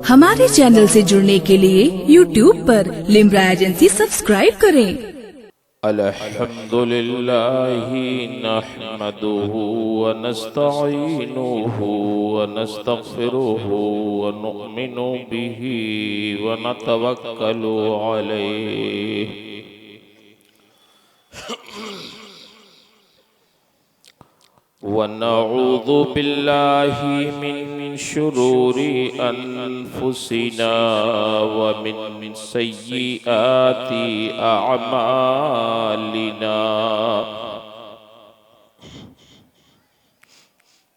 हमारे चैनल से जुड़ने के लिए YouTube पर लिम्रा एजेंसी सब्सक्राइब करें। अल्हम्दुलिल्लाहि नहमदुहु व नस्तईनुहु व नस्तगफिरुहु व नुमिनु बिही व नतवक्कलु अलैहि व नऊज़ु बिल्लाहि मिन शुरूरि अनफुसिना व मिन सय्यिआति अअमालिना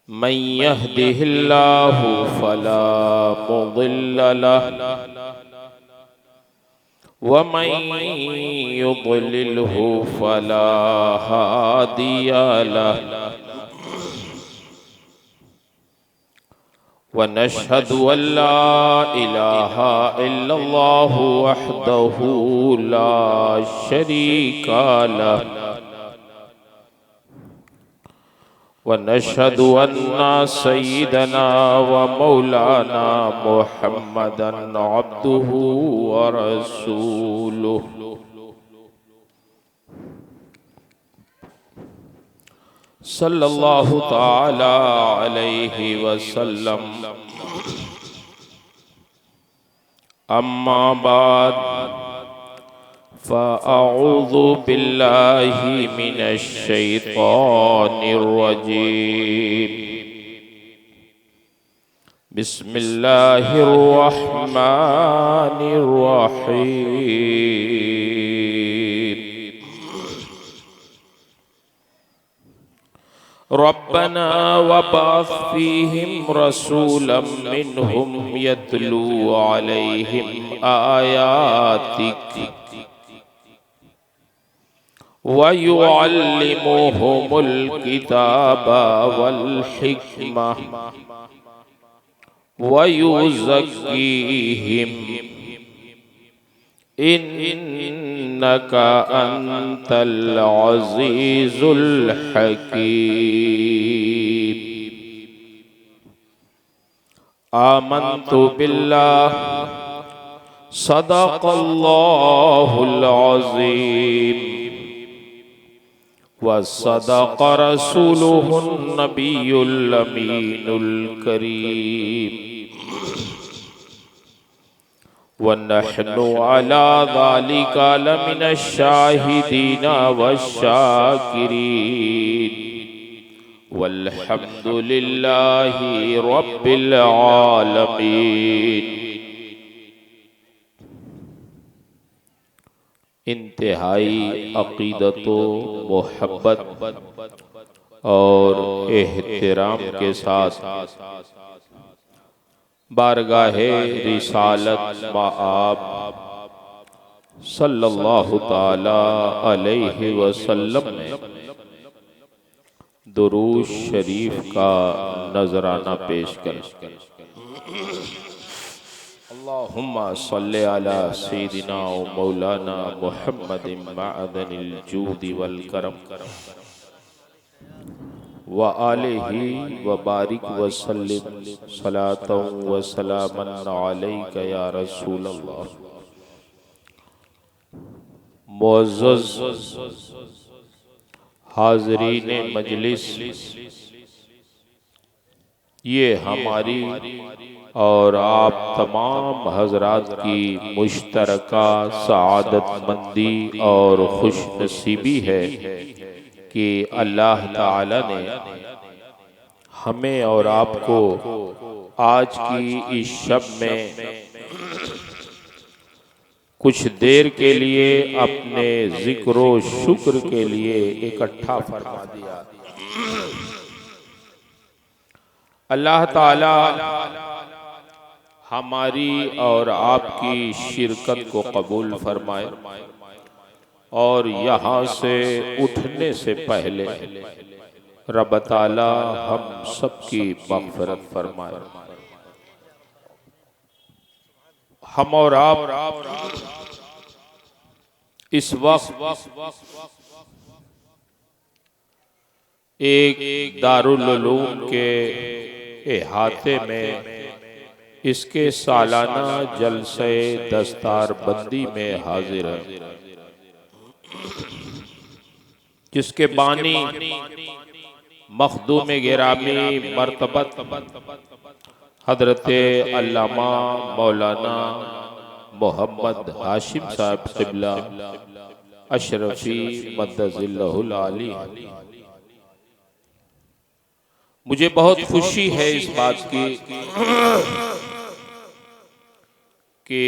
मन यहदिहिल्लाहु फला मुदिल्ल लहु व मन युद्लिल्हु फला हादिय लहु व नशहदु अल्ला इलाहा इल्लल्लाहु वहदहु ला शरीका लहु व नशहदु अन्ना सय्यिदना व मौलाना मुहम्मदन अब्दुहु व रसूलुहु सल्लल्लाहु ताला अलैहि वसल्लम। अम्मा बाद फ़अऊज़ु बिल्लाहि मिनश शैतानिर रजीम। बिस्मिल्लाहिर रहमानिर रहीम। रब्बना वबअस फ़ीहिम रसूलन मिनहुम यतलू अलैहिम आयातिक व युअल्लिमुहुमुल किताबा वल हिक्मा व युज़क्कीहिम इन्नका अंतल अज़ीज़ुल हकीम। आमन्तु बिल्लाह सदक़ल्लाहुल अज़ीम व सदक़ रसूलुहुन नबियुल अमीनुल करीम व नहनु अला ज़ालिका लमिनश शाहिदीना वश्शाकिरीन वल्हम्दुलिल्लाहि रब्बिल आलमीन। इंतहाई अक़ीदतो मोहब्बत और एहतराम के साथ बारगाहे रिसालत मआब सल्लल्लाहु ताला अलैहि वसल्लम में दुरूद शरीफ का नजराना पेश कर। अल्लाहुम्मा सल्लि अला सय्यिदिना व मौलाना मुहम्मदिन मअदनिल जूदि वल करम व आलिहि व बारिक व सल्लिम सलातन व सलामन अलैका या रसूल अल्लाह। मुअज़्ज़ज़ हाज़रीन मजलिस, ये हमारी और आप तमाम हजरात की मुश्तरका सआदतमंदी और खुशनसीबी है कि अल्लाह ताला ने हमें और आपको आज की इस शब में कुछ देर के लिए अपने जिक्र व शुक्र के लिए इकट्ठा फरमा दिया। अल्लाह ताला हमारी और आपकी शिरकत को कबूल फरमाए और यहाँ से उठने से पहले रब ताला हम सबकी मग़फ़िरत फरमाए। हम और आप इस वक्त एक दारुल उलूम के इहाते में इसके सालाना जलसे दस्तार बंदी में हाजिर है, जिसके बानी मखदूम गिरामी मर्तबत हजरत अल्लामा मौलाना मोहम्मद हाशिम साहब क़िबला अशरफी मद्दज़िल्लहुल आली। मुझे बहुत खुशी है इस बात की कि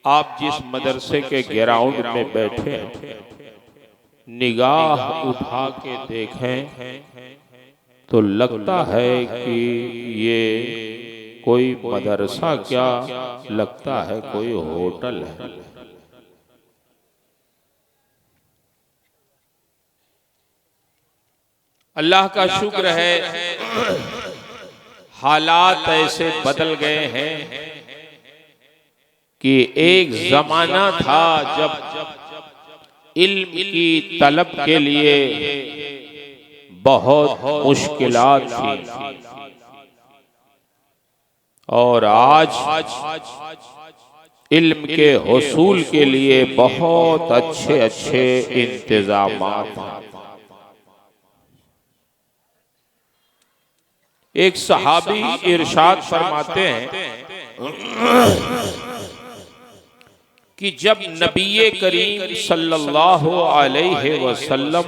आप जिस मदरसे के ग्राउंड में बैठे हैं, निगाह उठा के देखें तो लगता है कि ये कोई मदरसा क्या, लगता है कोई होटल है। अल्लाह का शुक्र है, हालात ऐसे बदल गए हैं कि एक जमाना था जब इल्म की तलब के लिए बहुत मुश्किलात थी, और आज इल्म के हुसूल के लिए बहुत अच्छे अच्छे इंतजामात हैं। एक सहाबी इरशाद फरमाते हैं कि जब नबी करीम सल्लल्लाहु अलैहि वसल्लम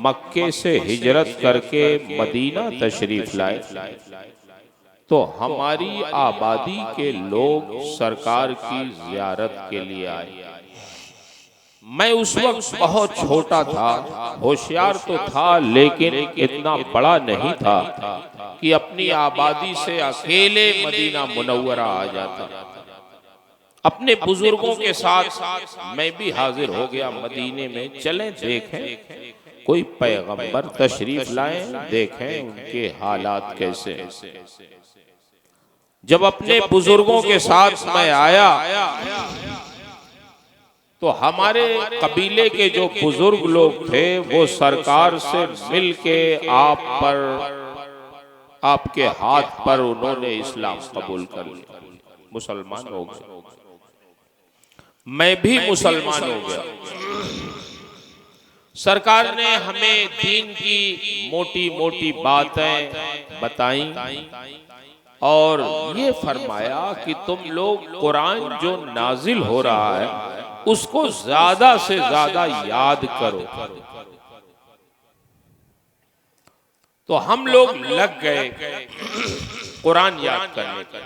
मक्के से हिजरत करके मदीना तशरीफ लाए तो हमारी आबादी के लोग सरकार की ज़ियारत के लिए आए। मैं उस वक्त बहुत छोटा था, होशियार तो था लेकिन इतना बड़ा नहीं था कि अपनी आबादी से अकेले मदीना मुनव्वरा आ जाता। अपने बुजुर्गों के साथ मैं भी हाजिर हो गया मदीने में। चलें देखें कोई पैगंबर तशरीफ लाएं, देखें उनके हालात कैसे। जब अपने बुजुर्गों के साथ मैं आया तो हमारे कबीले के जो बुजुर्ग लोग थे वो सरकार से मिलके आप पर, आपके हाथ पर उन्होंने इस्लाम कबूल कर लिया, मुसलमान हो गए। मैं भी मुसलमान हो गया। सरकार ने हमें दीन की मोटी मोटी बातें बताई और ये फरमाया कि तुम लोग कुरान जो नाजिल हो रहा है उसको ज्यादा से ज्यादा याद करो। तो हम लोग लग गए कुरान याद करने का।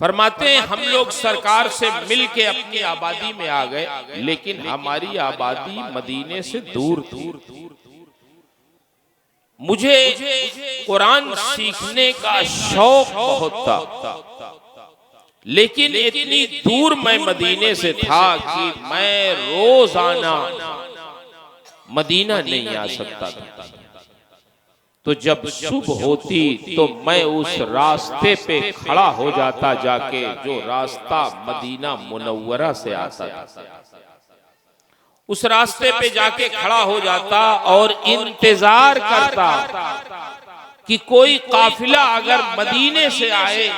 फरमाते हैं हम लोग सरकार से मिलके अपनी आबादी में आ गए, लेकिन हमारी आबादी मदीने से दूर थी। मुझे कुरान सीखने का शौक बहुत था, लेकिन इतनी दूर मैं मदीने से था कि मैं रोजाना मदीना नहीं आ सकता था। तो जब सुबह होती तो मैं उस रास्ते पे खड़ा हो जाता जाके जो रास्ता मदीना मुनव्वरा से आता था। उस रास्ते पे जाके खड़ा हो जाता और इंतजार करता कि कोई काफिला अगर मदीने से आए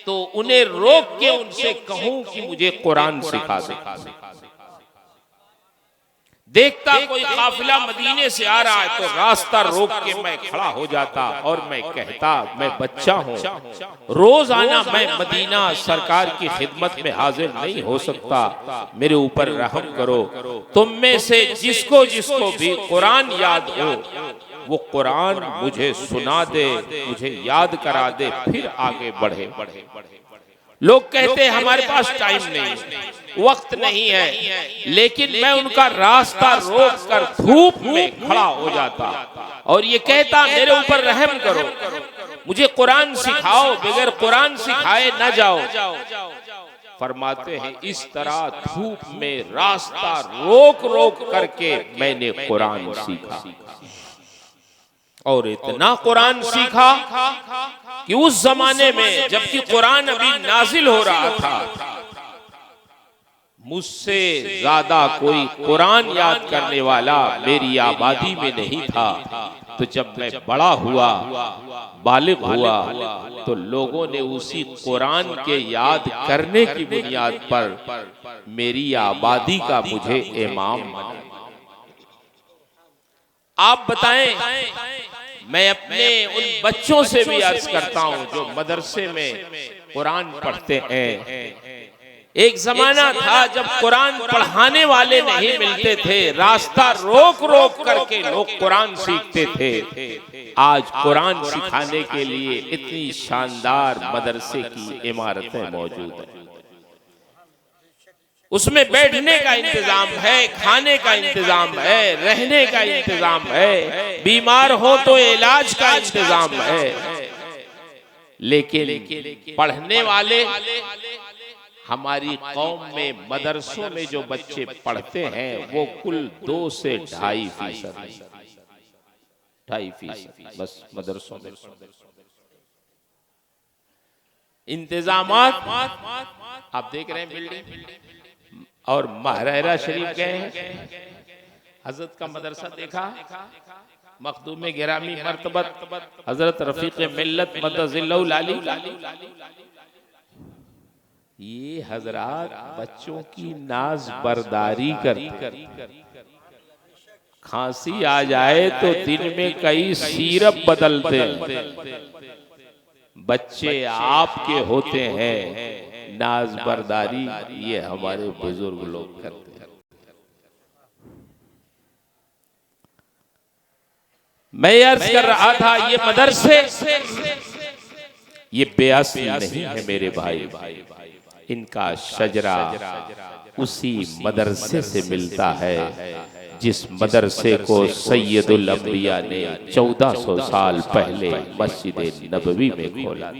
तो उन्हें रोक के उनसे कहूं कि मुझे कुरान सिखा दे। देखता कोई काफिला मदीने से आ रहा है तो रास्ता रोक के मैं खड़ा हो जाता और मैं कहता मैं बच्चा हूँ, रोजाना मैं मदीना सरकार की खिदमत में हाजिर नहीं हो सकता, मेरे ऊपर रहम करो। तुम में से जिसको जिसको भी कुरान याद हो वो कुरान मुझे सुना दे, मुझे याद करा दे, फिर आगे बढ़े। लोग कहते हैं हमारे पास टाइम नहीं, वक्त नहीं है, लेकिन मैं उनका रास्ता रोक कर धूप में खड़ा हो जाता और ये कहता मेरे ऊपर रहम करो, मुझे कुरान सिखाओ, बगैर कुरान सिखाए न जाओ। फरमाते हैं इस तरह धूप में रास्ता रोक रोक करके मैंने कुरान सीखा और इतना कुरान सीखा कि उस जमाने में जबकि कुरान अभी नाजिल हो रहा था, मुझसे ज्यादा कोई कुरान याद करने वाला मेरी आबादी में नहीं था। तो जब मैं बड़ा हुआ, बालिग हुआ, तो लोगों ने उसी कुरान के याद करने की बुनियाद पर मेरी आबादी का मुझे इमाम बना। आप बताएं, मैं अपने उन बच्चों से भी अर्ज करता हूं जो मदरसे में कुरान पढ़ते हैं। एक जमाना था जब कुरान पढ़ाने वाले नहीं मिलते थे, रास्ता रोक रोक करके लोग कुरान सीखते थे। आज कुरान सिखाने के लिए इतनी शानदार मदरसे की इमारतें मौजूद हैं। उसमें बैठने का इंतजाम है, खाने का इंतजाम है, रहने का इंतजाम है, बीमार हो तो इलाज का इंतजाम है। लेकिन पढ़ने वाले, हमारी कौम में मदरसों में जो बच्चे पढ़ते हैं वो कुल 2 से 2.5% 2.5% बस मदरसों में। इंतजामात आप देख रहे हैं, बिल्डिंग और महाराजा शरीफ गए हैं, हजरत का मदरसा देखा, मखदूम गिरामी मर्तबत हजरत रफीक मिल्लत मदजिल्लहुल आली, ये हजरात बच्चों की नाज बर्दारी करते। खांसी आ जाए तो दिन में कई सिरप बदलते। बच्चे आपके होते हैं, नाज बर्दारी ये हमारे बुजुर्ग लोग करते हैं। मैं अर्ज कर रहा था, ये मदरसे ये बेअसी नहीं है मेरे भाई, इनका शजरा उसी मदरसे से मिलता है जिस मदरसे को सैयदुल अंबिया ने 1400 साल पहले मस्जिद नबवी में खोला।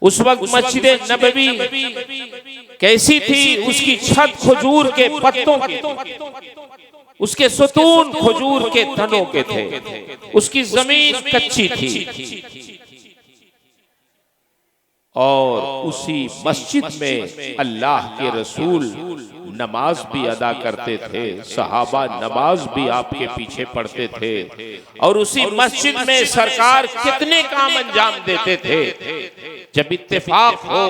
उस वक्त मस्जिद नबवी कैसी थी? उसकी छत खजूर के पत्तों की, उसके सुतून खजूर के तनों के थे, उसकी जमीन कच्ची थी और उसी मस्जिद में अल्लाह के रसूल नमाज भी अदा करते थे, सहाबा नमाज भी आपके पीछे पढ़ते थे और उसी मस्जिद में सरकार कितने काम अंजाम देते थे। जब इत्तेफाक हो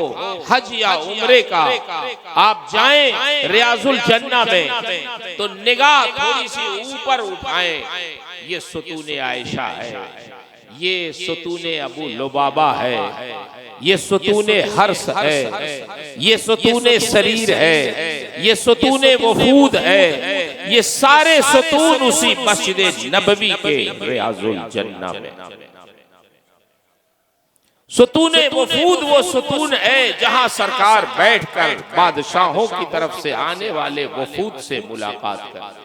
हज या उम्रे का, आप जाएं रियाजुल जन्ना में तो निगाह थोड़ी सी ऊपर उठाएं, ये सुतूने आयशा है, ये सुतूने अबू लुबाबा है, ये सुतूने हर्ष है, ये सुतूने शरीर है, ये सुतूने वफूद है। ये सारे सुतून उसी मस्जिद नबवी के रियाजुल जन्ना में। सुतूने वफूद वो सुतून है जहां सरकार बैठकर बादशाहों की तरफ से आने वाले वफूद से मुलाकात करते।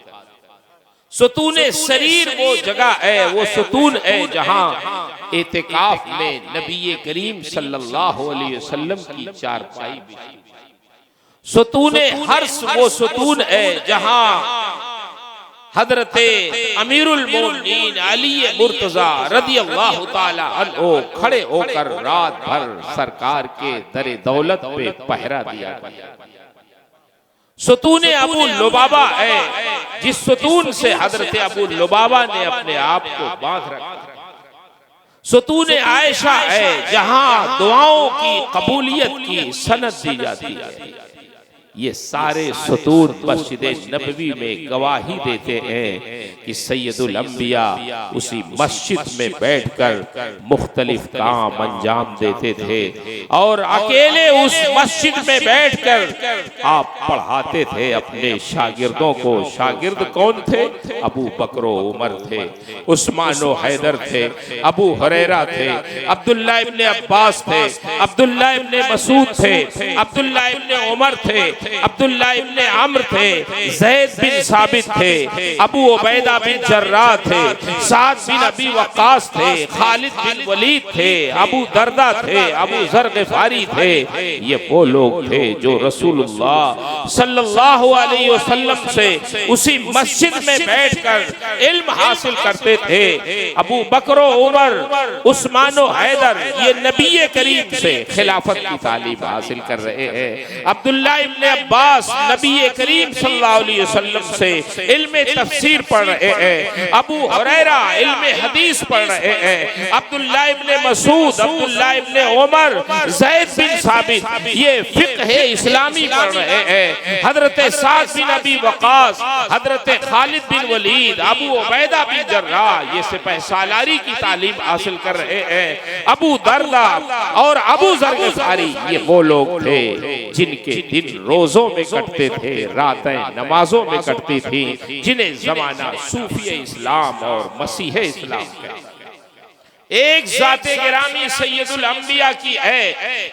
सुतूने शरीर वो जगह है, वो सुतून है जहां एतिकाफ में नबी करीम सल्लल्लाहु अलैहि वसल्लम की चारपाई बिछी। सुतूने हर्ष वो सुतून है जहां हजरते अमीरुल मोमिनीन अली मुर्तजा रदियल्लाहु ताला अन्हु खड़े होकर रात भर सरकार के दरे दौलत पे पहरा दिया। सुतूने अबू लुबाबा है, जिस सुतून से हजरत अबू लुबाबा ने अपने आप को बांध रखा। सुतूने आयशा है जहां दुआओं की कबूलियत की सनद दी जाती है। ये सारे सुतून मस्जिद नबवी में गवाही देते हैं कि सैयदुल अंबिया उसी मस्जिद में बैठकर मुख्तलिफ काम अंजाम देते थे और अकेले उस मस्जिद में बैठकर आप पढ़ाते थे अपने शागिर्दों को। शागिर्द कौन थे? अबू बकर उमर थे, उस्मान हैदर थे, अबू हुरैरा थे, अब्दुल्लाह इब्ने अब्बास थे, अब्दुल्लाह इब्ने मसूद थे, अब्दुल्लाह इब्ने उमर थे, अब्दुल्लाह इब्ने अम्र थे, ज़ैद बिन साबित थे, अबू उबैदा बिन जर्राह थे, साद बिन अबी वक्कास थे, खालिद बिन वलीद थे, अबू दरदा थे, अबू ज़र ग़िफ़ारी थे। ये वो लोग थे जो रसूलुल्लाह सल्लल्लाहु अलैहि वसल्लम से उसी मस्जिद में बैठकर इल्म हासिल करते थे। अबू बकर उमर, उस्मान हैदर ये नबी करीम से खिलाफत की तालीम हासिल कर रहे हैं। अब्दुल्लाह इब्ने अब्बास नबी करीम सल्लल्लाहु अलैहि वसल्लम से इल्म तफसीर पढ़ रहे हैं, अबू हुरैरा इल्म हदीस पढ़ रहे हैं, अब्दुल्लाह इब्ने मसूद, अब्दुल्लाह इब्ने उमर, ज़ैद बिन साबित ये फिक़्ह इस्लामी पढ़ रहे हैं, हजरत साद बिन अबी वक़ास, हजरत खालिद बिन वलीद, अबू उबैदा बिन जर्राह ये सिपाह सालारी की तालीम हासिल कर रहे हैं, अबू दरदा और अबू ज़र ग़िफ़ारी ये वो लोग थे जिनके दिन रोजों में कटते थे, रातें नमाजों में कटती थी, जिन्हें जमाना सूफी इस्लाम और मसीह इस्लाम कहते हैं। एक ज़ाते गिरामी सैयदुल अंबिया की है,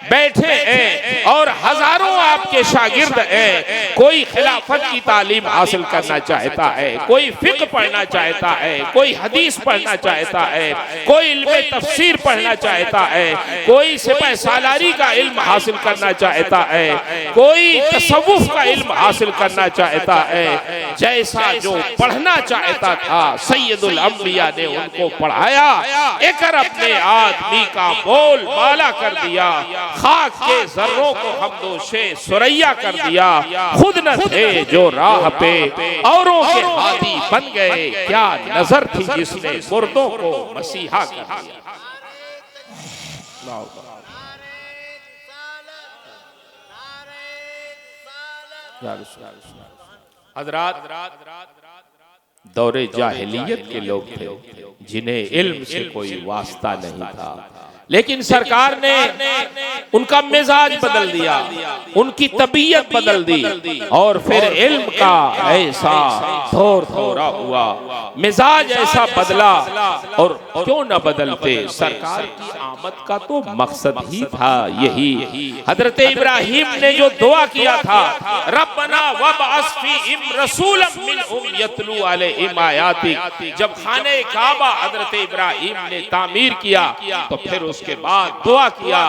बैठे हैं और हजारों आपके शागिर्द हैं। कोई खिलाफत की तालीम हासिल करना चाहता है, कोई फिक्र पढ़ना चाहता है, कोई हदीस पढ़ना चाहता है, कोई इल्म तफसीर पढ़ना चाहता है, कोई सिपाह सालारी का इल्म हासिल करना चाहता है, कोई तसव्वुफ का इल्म हासिल करना चाहता है। जैसा जो पढ़ना चाहता था सैयदुल अंबिया ने उनको पढ़ाया, एक अपने आदमी का बोल बाला कर दिया, खाक के जर्रों को हमदोशे सुरैया कर दिया। खुद न थे जो राह पे औरों के हादी बन गए, क्या नजर थी जिसने मुर्दों को मसीहा कर दिया। हज़रात दौरे जाहिलियत के लोग थे जिन्हें इल्म से कोई वास्ता नहीं था, लेकिन सरकार ने उनका मिजाज बदल दिया, उनकी तबीयत बदल दी और फिर इल्म का ऐसा थोर थोरा हुआ, मिजाज ऐसा बदला। और क्यों न बदलते, सरकार की आमद का तो मकसद ही था यही। हजरत इब्राहिम ने जो दुआ किया था, रब्बना वबअस फीहिम रसूलन मिनहुम यतलू अलैहिम आयातिक, जब खाने काबा हजरत इब्राहिम ने तामीर किया तो फिर उसके बाद दुआ किया,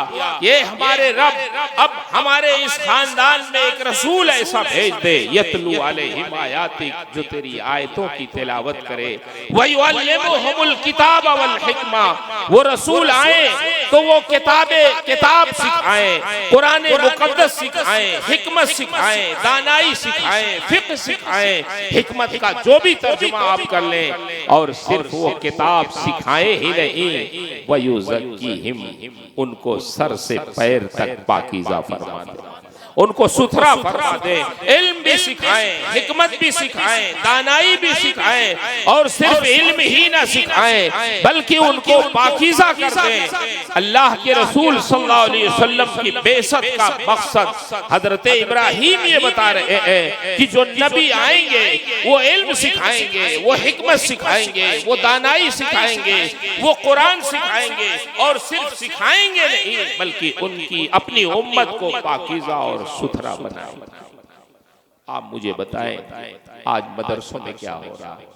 ये हमारे रब अब हमारे इस खानदान में एक रसूल ऐसा भेज दे, यतलू अलैहिम आयातिक, जो तेरी आयतों की तिलावत करे, वयुअल्लिमुहुमुल किताब वल हिकमा, वो रसूल आए तो वो किताब सिखाएं, कुरान मुकद्दस सिखाएं, हिकमत सिखाएं, दानाई सिखाएं, फिक्र सिखाएं, हिकमत का जो भी तर्जुमा आप कर लें, और सिर्फ वो किताब सिखाएं ही नहीं, वयुज़क्कीहिम, उनको सर से पैर तक पाकीज़ा फरमा दे, उनको सुथरा फरमा दे, इल्म भी सिखाएं, हिकमत भी सिखाएं, दानाई भी सिखाएं, और सिर्फ इल्म ही ना सिखाएं बल्कि उनको पाकीज़ा कर दें। अल्लाह के रसूल सल्लल्लाहु अलैहि वसल्लम की बेसत का मकसद हजरत इब्राहिम ये बता रहे हैं कि जो नबी आएंगे वो इल्म सिखाएंगे, वो हिकमत सिखाएंगे, वो दानाई सिखाएंगे, वो कुरान सिखाएंगे, और सिर्फ सिखाएंगे नहीं बल्कि उनकी अपनी उम्मत को पाकीज़ा और सुथरा बनाए। आप मुझे बताएं आज मदरसों में क्या हो रहा है?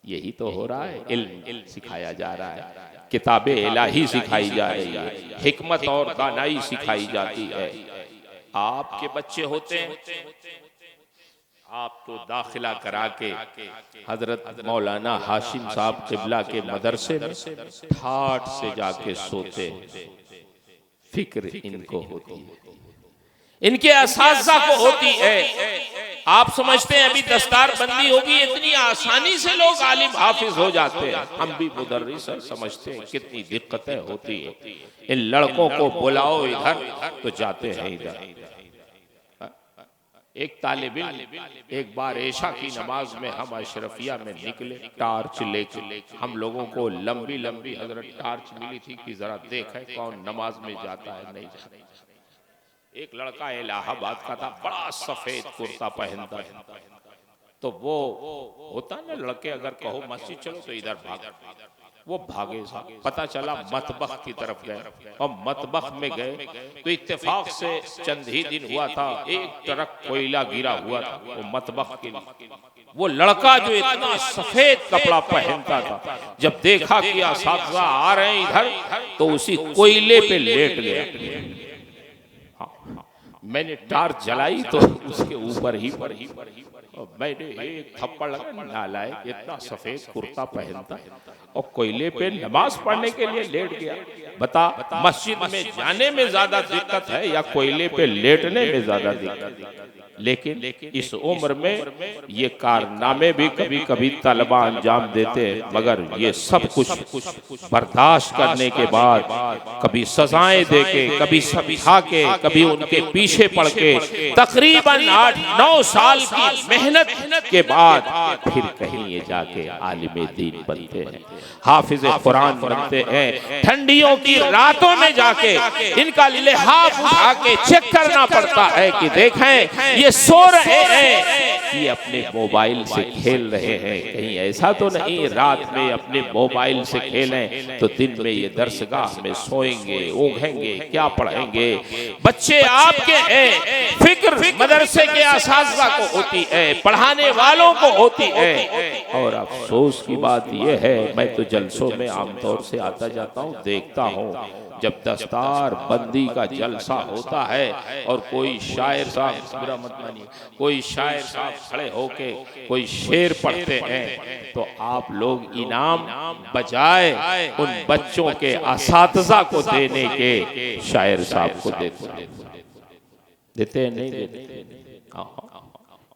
यही तो हो रहा है, इल्म सिखाया जा रहा है, किताबें इलाही सिखाई जा रही है, हिकमत और दानाई सिखाई जाती है। आपके बच्चे होते हैं, आप तो दाखिला करा के हजरत मौलाना हाशिम साहब किबला के मदरसे में ठाठ से जाके सोते, फिक्र इनको होती है, इनके असातिज़ा को होती है। आप समझते हैं अभी दस्तार बंदी होगी इतनी आसानी से लोग आलिम हाफिज हो जाते हैं, हम भी मुदर्रिस समझते हैं कितनी दिक्कतें होती हैं। इन लड़कों को बुलाओ इधर तो जाते हैं इधर। एक तालिब इल्म एक बार ऐशा की नमाज में हम अशरफिया में निकले टार्च लेके, हम लोगों को लंबी लंबी हजरत टार्च मिली थी कि जरा देखें कौन नमाज में जाता है नहीं जाता। एक लड़का इलाहाबाद का था, बड़ा सफेद कुर्ता पहनता है, तो वो होता ना लड़के अगर कहो मस्जिद चलो तो इधर भाग, वो भागे। पता चला मतबख की तरफ गए, और मतबख में गए तो इत्तेफाक से चंद ही दिन हुआ था एक ट्रक कोयला गिरा हुआ था वो मतबख के लिए। वो लड़का जो इतना सफेद कपड़ा पहनता था, जब देखा कि असातिज़ा आ रहे हैं इधर तो उसी कोयले पे लेट गया। मैंने टार्च जलाई तो उसके ऊपर ही मैंने एक थप्पड़ लगा, नालायक, इतना सफेद कुर्ता पहनता और कोयले पे नमाज पढ़ने के लिए लेट गया। बता, मस्जिद में जाने में ज्यादा दिक्कत है या कोयले पे लेटने में ज्यादा दिक्कत है? लेकिन इस उम्र में ये कारनामे भी कभी कभी तलबा अंजाम देते हैं, मगर ये सब कुछ बर्दाश्त करने के बाद, कभी सजाएं देके, कभी समझा के, कभी उनके पीछे पड़ के, तकरीबन 8-9 साल की मेहनत के बाद फिर कहीं ये जाके आलिम दीन बनते हैं, हाफिज कुरान बनते हैं। ठंडियों की रातों में जाके इनका लिहाफ उठा के चेक करना पड़ता है कि देखें ये सो रहे हैं, ये अपने मोबाइल से खेल रहे हैं, कहीं ऐसा तो नहीं रात में अपने मोबाइल से खेलें तो दिन में ये दरसगाह में सोएंगे, ओघेंगे, क्या पढ़ेंगे? बच्चे आपके हैं, फिक्र मदरसे के असातिज़ा को होती है, पढ़ाने वालों को होती है। और अफसोस की बात यह है, मैं तो जलसों में आमतौर से आता जाता हूँ, देखता हूँ जब दस्तार बंदी का जलसा होता है और कोई शायर साहब, बुरा मत मानिए, कोई शायर साहब खड़े होके कोई शेर पढ़ते हैं तो आप लोग इनाम बजाय उन बच्चों के असातिज़ा को देने के शायर साहब को देते हैं, नहीं देते?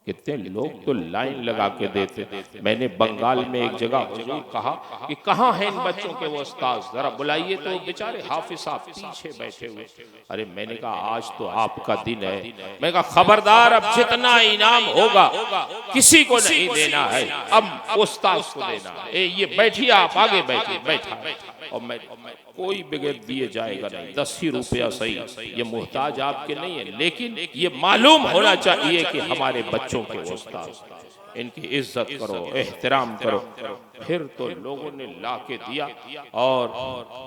कितने लोग तो लाइन लगा के देते। मैंने बंगाल में एक जगह हुजूर कहा कि कहाँ हैं इन बच्चों के वो उस्ताद, जरा बुलाइए, तो बेचारे हाफिज साहब पीछे बैठे हुए। अरे मैंने कहा आज तो आपका दिन है, मैं कहा खबरदार, अब जितना इनाम होगा किसी को नहीं देना है, अब उस्ताद को देना है। ये बैठिए, आप आगे बैठिए। बैठा और मैं कोई बगैर दिए जाएगा नहीं, 10 ही रुपया सही, ये मोहताज आपके नहीं है, लेकिन ये मालूम होना चाहिए कि हमारे बच्चों के उस्ताद, इनकी इज्जत करो, एहतराम करो। फिर तो लोगों ने ला के दिया और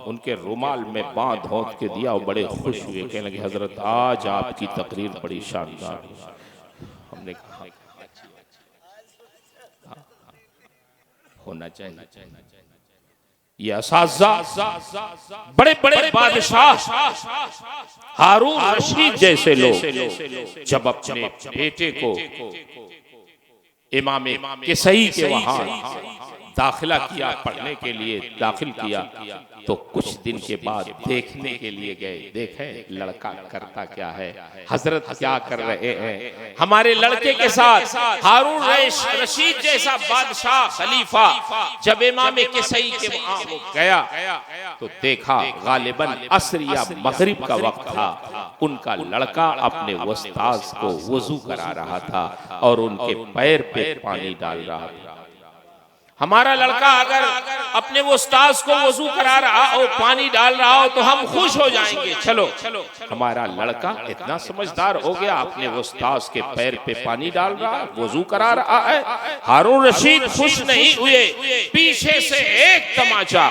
उनके रुमाल में बांध होंद के दिया और बड़े खुश हुए, कहने लगे हजरत आज आपकी तकरीर बड़ी शानदार। हमने कहा होना चाहिए। ये असातिज़ा बड़े बड़े बादशाह हारून रशीद जैसे लोग जब अपने बेटे को इमाम किसई के वहां दाखिला किया, पढ़ने के लिए दाखिल किया, तो कुछ दिन के बाद देखने के लिए गए, देखें लड़का करता क्या है, हजरत क्या कर रहे हैं। हमारे लड़के के साथ हारून रशीद जैसा बादशाह खलीफा जब इमाम किसई के वहां वो गया तो देखा गालिबन असर या मगरिब का वक्त था, उनका लड़का अपने उस्ताद को वजू करा रहा था और उनके पैर पे पानी डाल रहा था। हमारा लड़का अगर अपने वो उस्ताद को वजू करा रहा हो, पानी डाल रहा हो, तो हम खुश हो जाएंगे। चलो, हमारा लड़का इतना समझदार हो गया, अपने वो उस्ताद के पैर पे पानी डाल रहा है, वजू करा रहा है। हारून रशीद खुश नहीं हुए, पीछे से एक तमाचा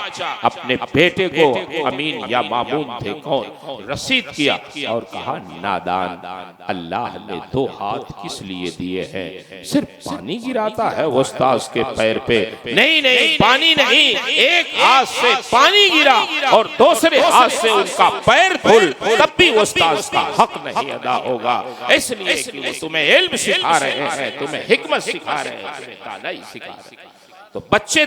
अपने बेटे को, अमीन या मामून थे कौन, रशीद किया और कहा नादान, अल्लाह ने 2 हाथ किस लिए दिए हैं? सिर्फ पानी गिराता है उस्ताद के पैर पे? नहीं, पानी नहीं, एक हाथ से पानी गिरा और दूसरे हाथ से उनका पैर धुल, तब भी उस्ताद का हक नहीं अदा होगा। इसलिए कि वो तुम्हें इल्म सिखा रहे हैं, तुम्हें हिकमत सिखा रहे हैं, तुम्हें दानाई सिखा रहे हैं। तो बच्चे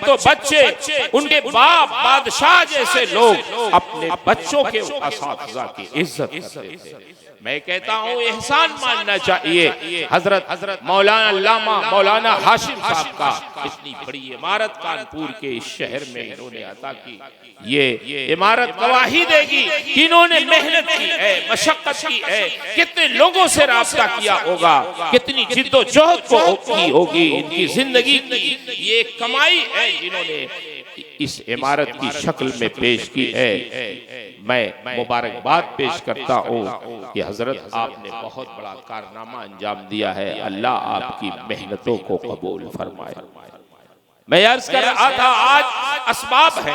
उनके बाप बादशाह जैसे लोग अपने बच्चों के असातिज़ा की इज्जत करते थे। मैं कहता हूँ एहसान मानना चाहिए। हजरत मौलाना हाशिम साहब का इतनी बड़ी इमारत कानपुर के इस शहर में इन्होंने अता की, ये इमारत गवाही देगी कि इन्होंने मेहनत की है, मशक्कत की है, कितने लोगों से राब्ता किया होगा, कितनी जिद्दोजहद की होगी इनकी जिंदगी की। ये कमाई है जिन्होंने इस इमारत की शक्ल में पेश की है। मैं मुबारकबाद पेश करता हूँ कि हजरत आपने बहुत बड़ा कारनामा अंजाम दिया है, अल्लाह आपकी मेहनतों को कबूल फरमाए। मैं अर्ज कर रहा था आज असबाब है,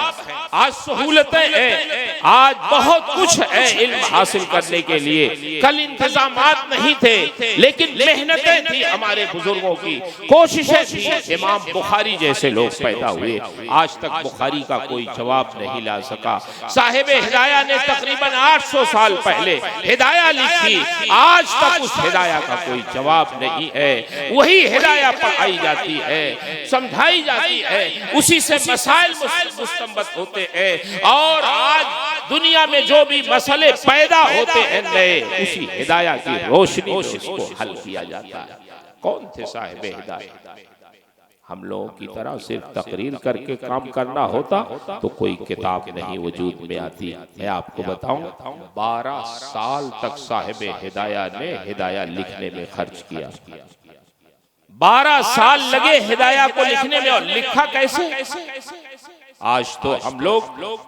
आज सहूलतें हैं, आज बहुत कुछ है इल्म हासिल करने के लिए। कल इंतजामात नहीं थे, लेकिन मेहनतें थी हमारे बुजुर्गों की, कोशिशें थी। इमाम बुखारी जैसे लोग पैदा हुए, आज तक बुखारी का कोई जवाब नहीं ला सका। साहिब हिदाया ने तकरीबन 800 साल पहले हिदाया लिखी, आज तक उस हिदाया का कोई जवाब नहीं है। वही हिदाया पढ़ाई जाती है, समझाई जाती है, उसी से मसाइल मुस्तंबत होते हैं। और आज दुनिया में जो भी मसले पैदा होते हैं नए, उसी हिदाया की रोशनी में उसको हल किया जाता है। कौन थे साहिब हिदाया? हम लोगों की तरह सिर्फ तकरीर करके काम करना होता तो कोई किताब नहीं वजूद में आती। मैं आपको बताऊं, 12 साल तक साहिब हिदाया ने हिदाया लिखने में खर्च किया। 12 साल लगे हिदाया को लिखने में। और लिखा कैसे? आज तो हम लोग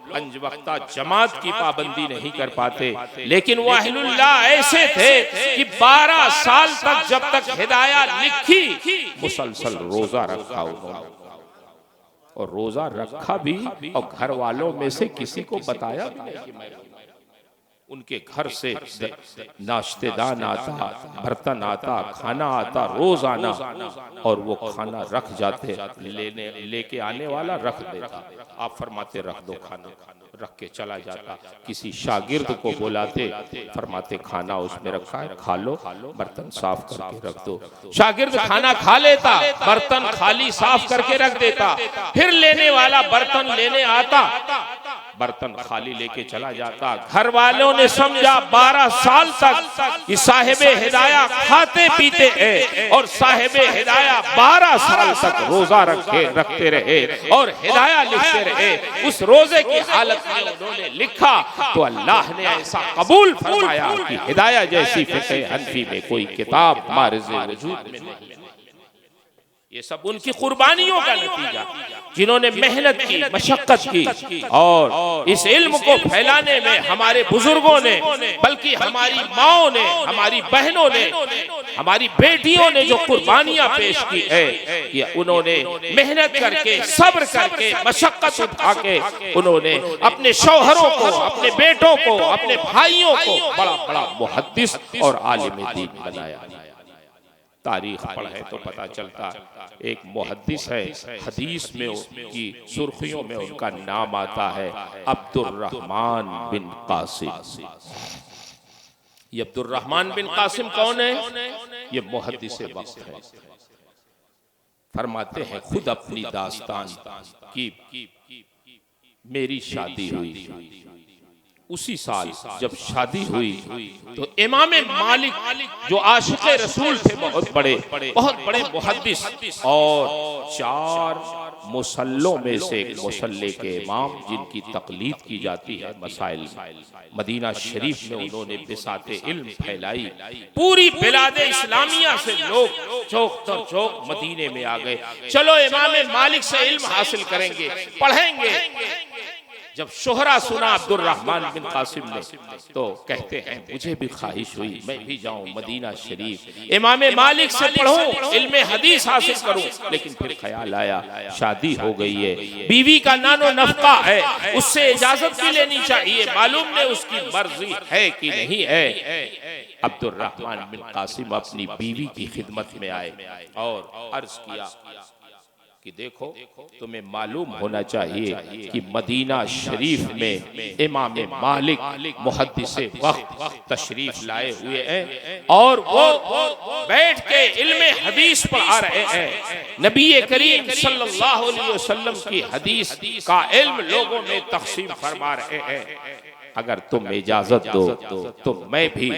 5 वक्ता जमात की पाबंदी नहीं कर पाते, लेकिन वो अहलुल्लाह ऐसे थे कि 12 साल तक जब तक हिदाया लिखी मुसलसल रोजा रखा उन्होंने। और रोजा रखा भी और घर वालों में से किसी को बताया भी नहीं कि मैं उनके घर से नाश्तेदान आता, बर्तन आता, खाना आता रोजाना, और वो खाना रख जाते, लेके आने वाला रख देता। आप फरमाते रख दो खाना, रख के चला जाता। किसी शागिर्द को बुलाते, फरमाते खाना उसमें रखा है, खा लो, बर्तन साफ करके रख दो। शागिर्द खाना खा लेता, बर्तन खाली साफ करके रख देता। फिर लेने वाला बर्तन लेने आता, बर्तन खाली लेके चला जाता। घर वालों ने समझा 12 साल तक कि साहिब हिदाया खाते पीते हैं, और साहिब हिदाया 12 साल तक रोजा रखते रहे और हिदाया लिखते रहे। उस रोजे की हालत में उन्होंने लिखा तो अल्लाह ने ऐसा कबूल फरमाया कि हिदाया जैसी फिक़ह हनफी में कोई किताब हमारे वजूद में नहीं। ये सब उनकी कुर्बानियों का नतीजा, जिन्होंने मेहनत की, मशक्कत की, और इस इल्म को फैलाने में हमारे बुजुर्गों ने, बल्कि हमारी माओं ने, हमारी बहनों ने, हमारी बेटियों ने जो कुर्बानियां पेश की है, कि उन्होंने मेहनत करके, सब्र करके, मशक्कत उठा के उन्होंने अपने शौहरों को, अपने बेटों को, अपने भाइयों को बड़ा बड़ा मुहद्दिस और आलिम दीन बनाया। तारीख पढ़े तो पता चलता एक मुहद्दिस है, हदीस में उनकी सुर्खियों में उनका नाम आता है अब्दुर्रहमान बिन कासिम। ये अब्दुर्रहमान बिन कासिम कौन है? ये मुहद्दिस वक्त है। फरमाते हैं खुद अपनी दास्तान की, मेरी शादी हुई, उसी साल जब शादी हुई तो इमाम मालिक जो आशिक़े रसूल थे, बहुत बड़े मुहद्दिस, और 4 मुसल्लों में से एक मुसल्ले के इमाम जिनकी तकलीद की जाती है मसाइल, मदीना शरीफ में उन्होंने बिसाते इल्म फैलाई। पूरी बिलादे इस्लामिया से लोग चौक तर चौक मदीने में आ गए, चलो इमाम मालिक से इल्म हासिल करेंगे, पढ़ेंगे। जब शोहरा सुना अब्दुर्रहमान बिन कासिम ने, तो कहते हैं मुझे भी ख्वाहिश हुई मैं भी जाऊं मदीना शरीफ, इमाम मालिक से पढ़ूं, इल्म हदीस हासिल करूं। लेकिन फिर ख्याल आया शादी हो गई है, बीवी का नानो नफका है, उससे इजाजत भी लेनी चाहिए, मालूम नहीं उसकी मर्जी है कि नहीं है। अब्दुर्रहमान बिन कासिम अपनी बीवी की खिदमत में आए और अर्ज किया कि देखो तुम्हें मालूम होना चाहिए कि मदीना शरीफ में इमाम मालिक मुहद्दिसे वक्त तशरीफ लाए हुए हैं, और वो बैठ के इल्म हदीस पढ़ा रहे हैं। नबी करीम सल्लल्लाहु अलैहि वसल्लम की हदीस का इल्म लोगों में तक़सीम फरमा रहे हैं। अगर तुम इजाजत दो तो मैं भी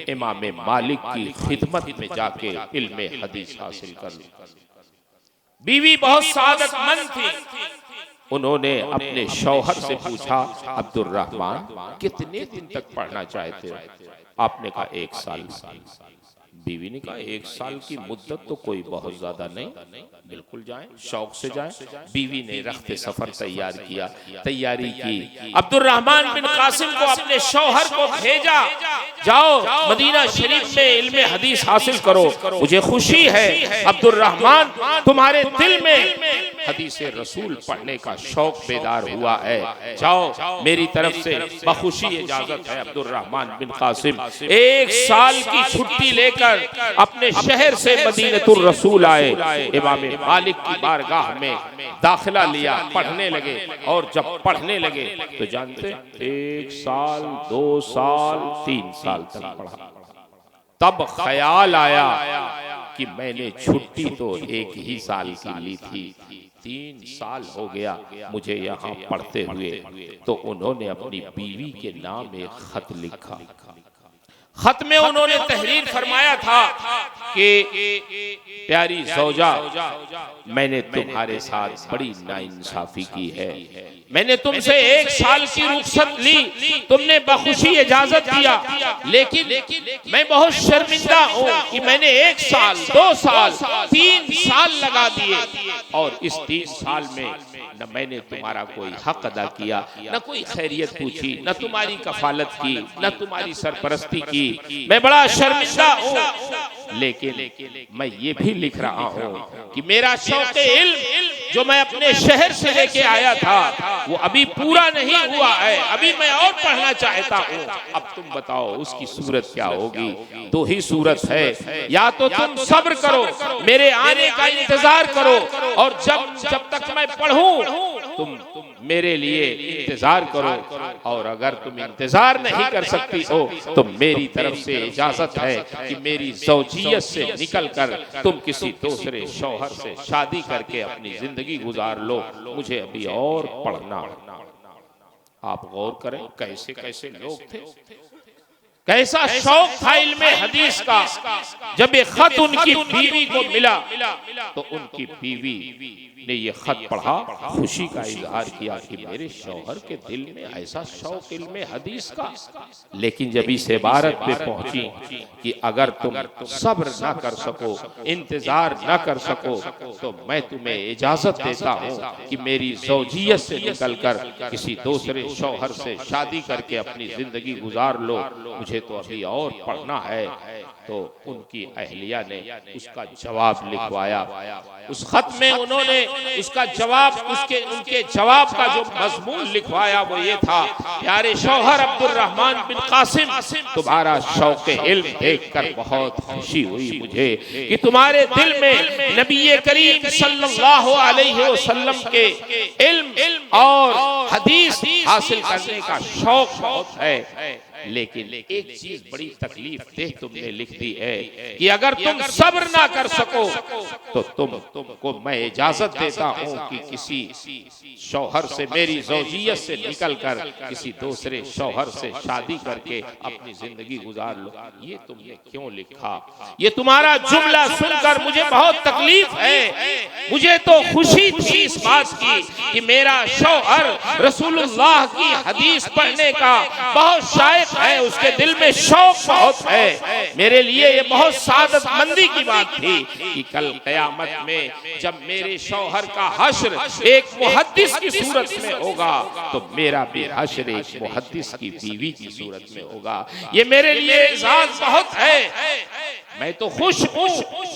इमाम मालिक की खिदमत में जाके इल्म हदीस हासिल कर लूं। बीवी बहुत सादतमंद थी, उन्होंने अपने शौहर से पूछा अब्दुर्रहमान कितने दिन तक पढ़ना चाहते हो? आपने कहा 1 साल। बीवी ने कहा 1 साल की मुद्दत तो कोई बहुत ज्यादा नहीं, बिल्कुल जाएं, शौक से जाएं। बीवी ने रख्ते सफर तैयारी की। अब्दुर्रहमान बिन कासिम को अपने शौहर को भेजा, जाओ मदीना शरीफ में इल्म हदीस हासिल करो। मुझे खुशी है अब्दुर्रहमान तुम्हारे दिल में हदीस रसूल पढ़ने का शौक बेदार हुआ है, जाओ मेरी तरफ से बखुशी इजाजत है। अब्दुर्रहमान बिन कासिम 1 साल की छुट्टी लेकर अपने शहर से मदीनतुर रसूल आए, इमाम मालिक की बारगाह में दाखिला लिया, पढ़ने लगे। और जब पढ़ने लगे तो जानते 1 साल 2 साल 3 साल तक पढ़ा। तब ख्याल आया कि मैंने छुट्टी तो 1 ही साल की ली थी, 3 साल हो गया मुझे यहाँ पढ़ते हुए। तो उन्होंने अपनी बीवी के नाम एक खत लिखा। खत में उन्होंने तहरीर फरमाया था कि प्यारी ज़ौजा, मैंने तुम्हारे साथ बड़ी नाइंसाफी की है। मैंने तुमसे 1 साल की रुखसत ली, तुमने बखुशी इजाजत दिया, लेकिन मैं बहुत शर्मिंदा हूँ कि मैंने 1 साल 2 साल 3 साल लगा दिए और इस 3 साल में न मैंने तुम्हारा कोई हक अदा किया, न कोई खैरियत पूछी, न तुम्हारी कफालत की, न तुम्हारी सरपरस्ती की। मैं बड़ा शर्मिंदा हूँ। लेकिन मैं ये भी लिख रहा हूँ कि मेरा शौक इल्म जो मैं अपने शहर से लेके आया था वो अभी पूरा नहीं हुआ है, अभी मैं और पढ़ना चाहता हूँ। अब तुम बताओ उसकी सूरत क्या होगी? 2 ही सूरत है, या तो तुम सब्र करो, मेरे आने का इंतजार करो, और जब तक मैं पढ़ूं तुम मेरे लिए इंतजार करो, और अगर तुम इंतजार नहीं कर सकती हो तो मेरी तरफ से इजाजत है कि मेरी ज़ौजियत से निकलकर तुम किसी दूसरे शौहर से शादी करके अपनी जिंदगी गुजार लो, मुझे अभी और पढ़ना। आप गौर करें कैसे कैसे लोग थे, कैसा शौक था इल्मे हदीस का। जब ये खत उनकी बीवी को मिला तो उनकी बीवी ने ये खत पढ़ा, खुशी का इजहार किया कि मेरे शौहर के दिल में ऐसा शौक इल्मे हदीस का। लेकिन जब इस इबारत पे पहुंची कि अगर तुम सब्र ना कर सको, इंतजार ना कर सको, तो मैं तुम्हें इजाजत देता हूं कि मेरी ज़ौजियत से निकलकर किसी दूसरे शौहर से शादी करके अपनी जिंदगी गुजार लो, मुझे तो अभी और पढ़ना है। तो उनकी अहलिया ने उसका जवाब लिखवाया। उस खत में उन्होंने उसका जवाब, उनके जवाब का जो मजमून लिखवाया वो ये था, प्यारे शौहर अब्दुर्रहमान बिन कासिम, तुम्हारा शौक इल्म देखकर बहुत खुशी हुई मुझे कि तुम्हारे दिल में नबी करीम सल्लल्लाहु अलैहि वसल्लम के इल्म और हदीस हासिल करने का शौक बहुत है। लेकिन एक चीज बड़ी तकलीफ देह तुमने लिख दी है कि अगर तुम सब्र ना कर सको तो तुमको मैं इजाजत देता हूं कि किसी शौहर से, मेरी ज़ौजियत से निकलकर किसी दूसरे शौहर से शादी करके अपनी जिंदगी गुजार लो। ये तुमने क्यों लिखा? ये तुम्हारा जुमला सुनकर मुझे बहुत तकलीफ है। मुझे तो खुशी थी इस बात की कि मेरा शौहर रसूलुल्लाह की हदीस पढ़ने का बहुत शायक है, उसके दिल में शौक बहुत है। मेरे लिए ये बहुत सादत मंदी की बात थी कि कल क़यामत में जब मेरे शौहर का हश्र एक मुहद्दिस की सूरत में होगा तो मेरा भी हश्र एक मुहद्दिस की बीवी की सूरत में होगा। ये मेरे लिए एजाज़ बहुत है। मैं तो खुश हूँ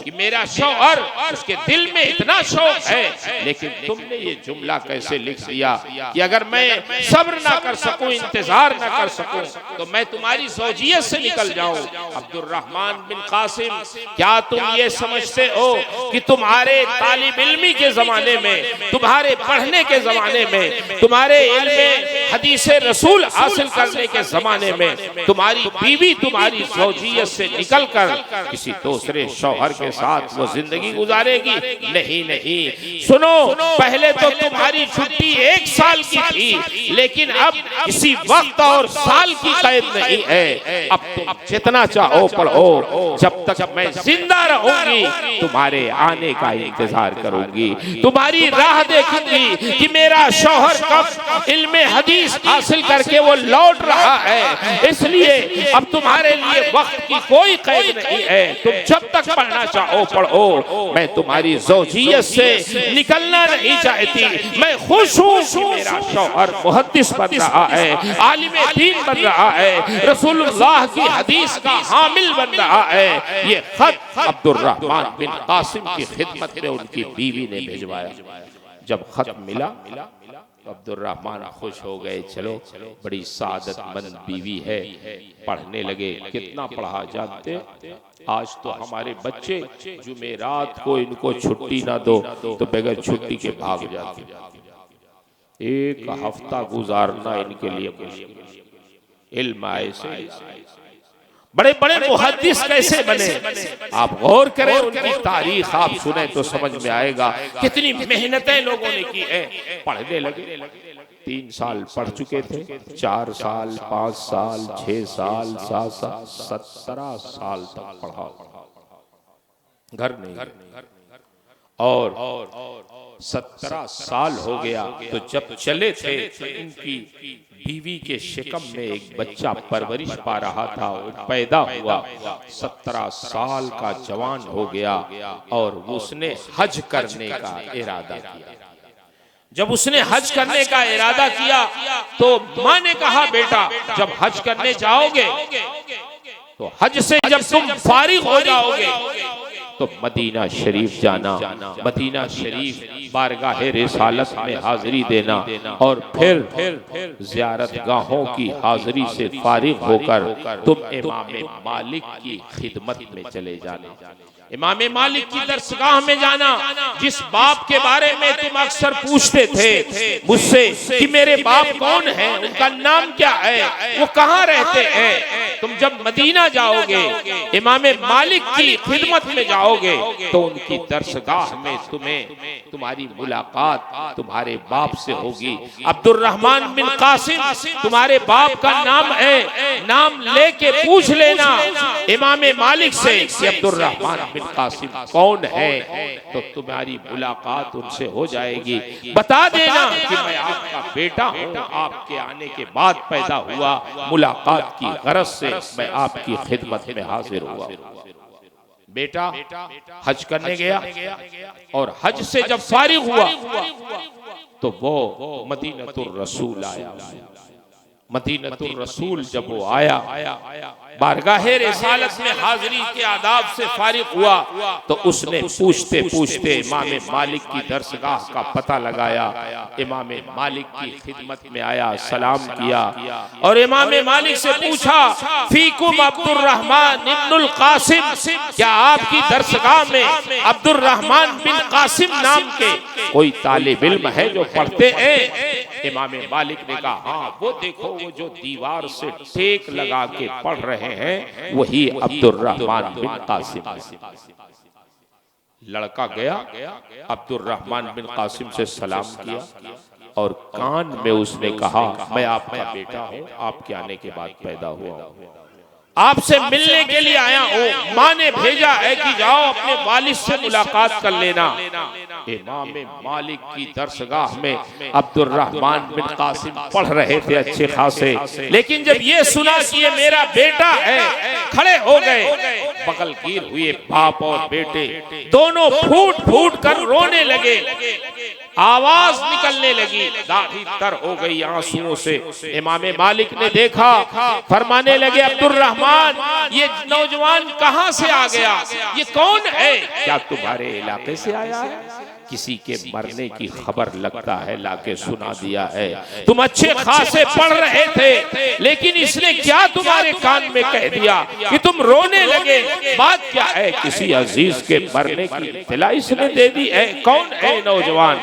कि मेरा शौहर, उसके दिल में इतना शौक है, लेकिन तुमने ये जुमला कैसे लिख दिया कि अगर मैं सब्र ना कर सकूं, इंतजार ना कर सकूं, तो मैं तुम्हारी ज़ौजियत से निकल जाऊं। अब्दुर्रहमान बिन कासिम, क्या तुम ये समझते हो कि तुम्हारे तालिब इल्मी के जमाने में, तुम्हारे पढ़ने के जमाने में, तुम्हारे इल्मे हदीस रसूल हासिल करने के जमाने में तुम्हारी बीवी तुम्हारी ज़ौजियत से निकलकर किसी दूसरे शौहर के साथ वो जिंदगी गुजारेगी? नहीं नहीं, सुनो, पहले तो तुम्हारी छुट्टी 1 साल की थी, लेकिन अब किसी वक्त और साल की कैद नहीं है। अब तुम जितना चाहो पढ़ो, जब तक मैं जिंदा रहूंगी तुम्हारे आने का इंतजार करूंगी, तुम्हारी राह देखूंगी कि मेरा शौहर कब इल्मे हदीस हासिल करके वो लौट रहा है। इसलिए अब तुम्हारे लिए वक्त की कोई कैद नहीं है, तुम जब तक पढ़ना चाहो पढ़ो। मैं तुम्हारी ज़ौजियत से निकलना नहीं चाहती। मैं खुश हूँ कि मेरा शौहर मुहद्दिस बन रहा है, आलिम दीन बन रहा है, रसूलुल्लाह की हदीस का हामिल बन रहा है। ये खत अब्दुर्रहमान बिन कासिम की खिदमत में उनकी बीवी ने भिजवाया। जब खत मिला तो अब्दुर्रहमान खुश हो गए, चलो बड़ी सादतमंद बीवी है। पढ़ने लगे। कितना पढ़ा जानते? आज तो हमारे बच्चे जुमेरात को इनको छुट्टी ना दो तो बगैर छुट्टी के भाग जाते। एक हफ्ता गुजारना इनके लिए मुश्किल। इल्म ऐसे बड़े बड़े मुहद्दिस कैसे बने, आप गौर करें, उनकी तारीख आप सुने तो समझ में आएगा कितनी मेहनतें लोगों ने की है। पढ़ने लगे। 3 साल पढ़ चुके थे, 4 साल, 5 साल, 6 साल, 7 साल, 17 साल तक पढ़ा। घर नहीं। और 17 साल हो गया तो जब चले थे तो इनकी बीवी के शिकम में एक बच्चा परवरिश पा रहा था, वो पैदा हुआ। 17 साल का जवान हो गया और उसने हज करने का इरादा किया। जब उसने हज करने का इरादा किया तो माँ ने कहा, बेटा जब हज करने जाओगे तो हज से जब तुम फारिग हो जाओगे तो मदीना शरीफ जाना, मदीना शरीफ बारगाह रिसालत में हाजिरी देना और फिर ज़ियारत गाहों की हाजिरी से फारिग होकर तुम इमाम मालिक की खिदमत में चले जाना। इमाम मालिक की दरसगाह में जाना, जिस बाप के बारे में तुम अक्सर पूछते थे मुझसे कि मेरे बाप कौन है, उनका नाम क्या है, वो कहाँ रहते हैं। तुम जब मदीना जाओगे, इमाम मालिक की खिदमत में जाओगे तो उनकी दरसगाह में तुम्हारी मुलाकात तुम्हारे बाप से होगी। अब्दुर्रहमान बिन कासिम तुम्हारे बाप का नाम है, नाम लेके पूछ लेना इमाम मालिक से कि अब्दुर्रहमान बिन कासिम कौन है, तो तुम्हारी मुलाकात उनसे हो जाएगी। बता देना कि मैं आपका बेटा हूँ, आपके आने के बाद पैदा हुआ, मुलाकात की गरज से मैं आपकी खिदमत में हाजिर हुआ। बेटा हज करने गया और हज से जब फारिग हुआ तो वो मदीनतुर रसूल आया। मदीनतुर रसूल जब वो आया, बारगाह रिसालत में हाजिरी के आदाब से फारिग हुआ तो उसने पूछते पूछते इमाम मालिक की दरसगाह का पता लगाया। इमाम मालिक की खिदमत में आया, सलाम किया और इमाम मालिक से पूछा, फीकुम अब्दुर्रहमान इब्नुल कासिम, क्या आपकी दरसगाह में अब्दुर्रहमान बिन कासिम नाम के कोई तालिब इल्म है जो पढ़ते हैं? इमाम मालिक ने कहा, हाँ वो देखो, वो जो दीवार से टेक लगा के पढ़ रहे हैं वही अब्दुर्रहमान बिन कासिम। लड़का गया, अब्दुर्रहमान बिन कासिम से सलाम किया और कान में उसने कहा, मैं आपका बेटा हूं, आपके आने के बाद पैदा हुआ, आपसे मिलने के लिए आया हूँ। माँ ने भेजा है कि जाओ अपने वालिद से मुलाकात कर लेना। इमाम मालिक की दरसगाह में अब्दुर्रहमान बिन कासिम पढ़ रहे थे अच्छे खासे, लेकिन जब ये सुना कि ये मेरा बेटा है, खड़े हो गए। बगलगीर हुए बाप और बेटे दोनों फूट फूट कर रोने लगे, आवाज निकलने लगी, दाढ़ी तर हो गई आंसुओं से। इमाम मालिक ने देखा, फरमाने लगे, अब्दुर्रहमान ये नौजवान कहां से आ गया, ये कौन है? क्या तुम्हारे इलाके से आया है? किसी के मरने की खबर लगता है लाके सुना दिया है। तुम अच्छे खासे पढ़ रहे थे, लेकिन इसने क्या तुम्हारे कान में कह दिया कि तुम रोने लगे? बात क्या है? किसी अजीज के मरने की इत्तला इसने दे दी है। कौन है नौजवान?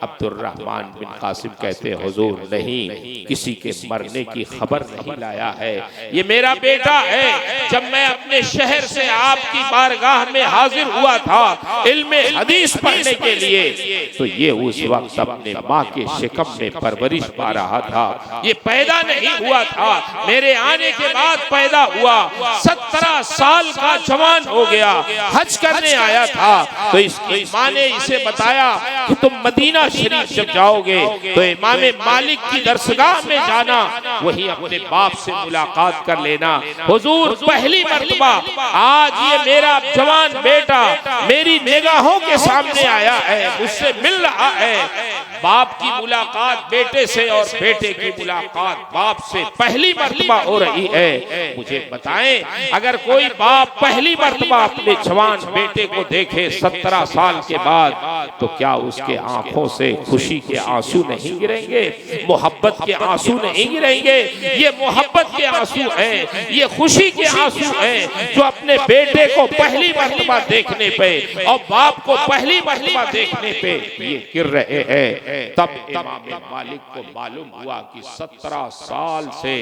अब्दुर्रहमान बिन कासिम कहते, हुजूर नहीं, किसी के मरने की खबर नहीं लाया है, ये मेरा बेटा है। जब मैं अपने शहर से आपकी बारगाह में हाजिर हुआ था इल्मे हदीस पढ़ने के लिए, तो ये उस वक्त अपने माँ के शिकम में परवरिश पा रहा था, ये पैदा नहीं हुआ था, मेरे आने के बाद पैदा हुआ। 17 साल का जवान हो गया, हज करने आया था। तो इसकी माँ ने इसे बताया कि तुम मदीना शरीफ जब जाओगे तो इमाम मालिक की दरसगाह में जाना, वही अपने बाप से मुलाकात कर लेना। हुजूर पहली मर्तबा आज ये मेरा जवान बेटा मेरी निगाहों के सामने आया है, मुझसे मिल रहा है। बाप की मुलाकात बेटे से और बेटे की मुलाकात बाप से पहली मर्तबा हो रही है, मुझे बताएं अगर कोई बाप पहली मर्तबा अपने जवान बेटे को देखे 17 साल के बाद तो क्या उसके आंखों से खुशी के आंसू नहीं गिरेंगे, मोहब्बत के आंसू नहीं गिरेंगे? ये मोहब्बत के आंसू हैं, ये खुशी के आंसू हैं जो अपने बेटे को पहली मर्तबा देखने पे और बाप को पहली मर्तबा देखने पे ये गिर रहे हैं। तब इमाम मालिक को मालूम हुआ कि 17 साल से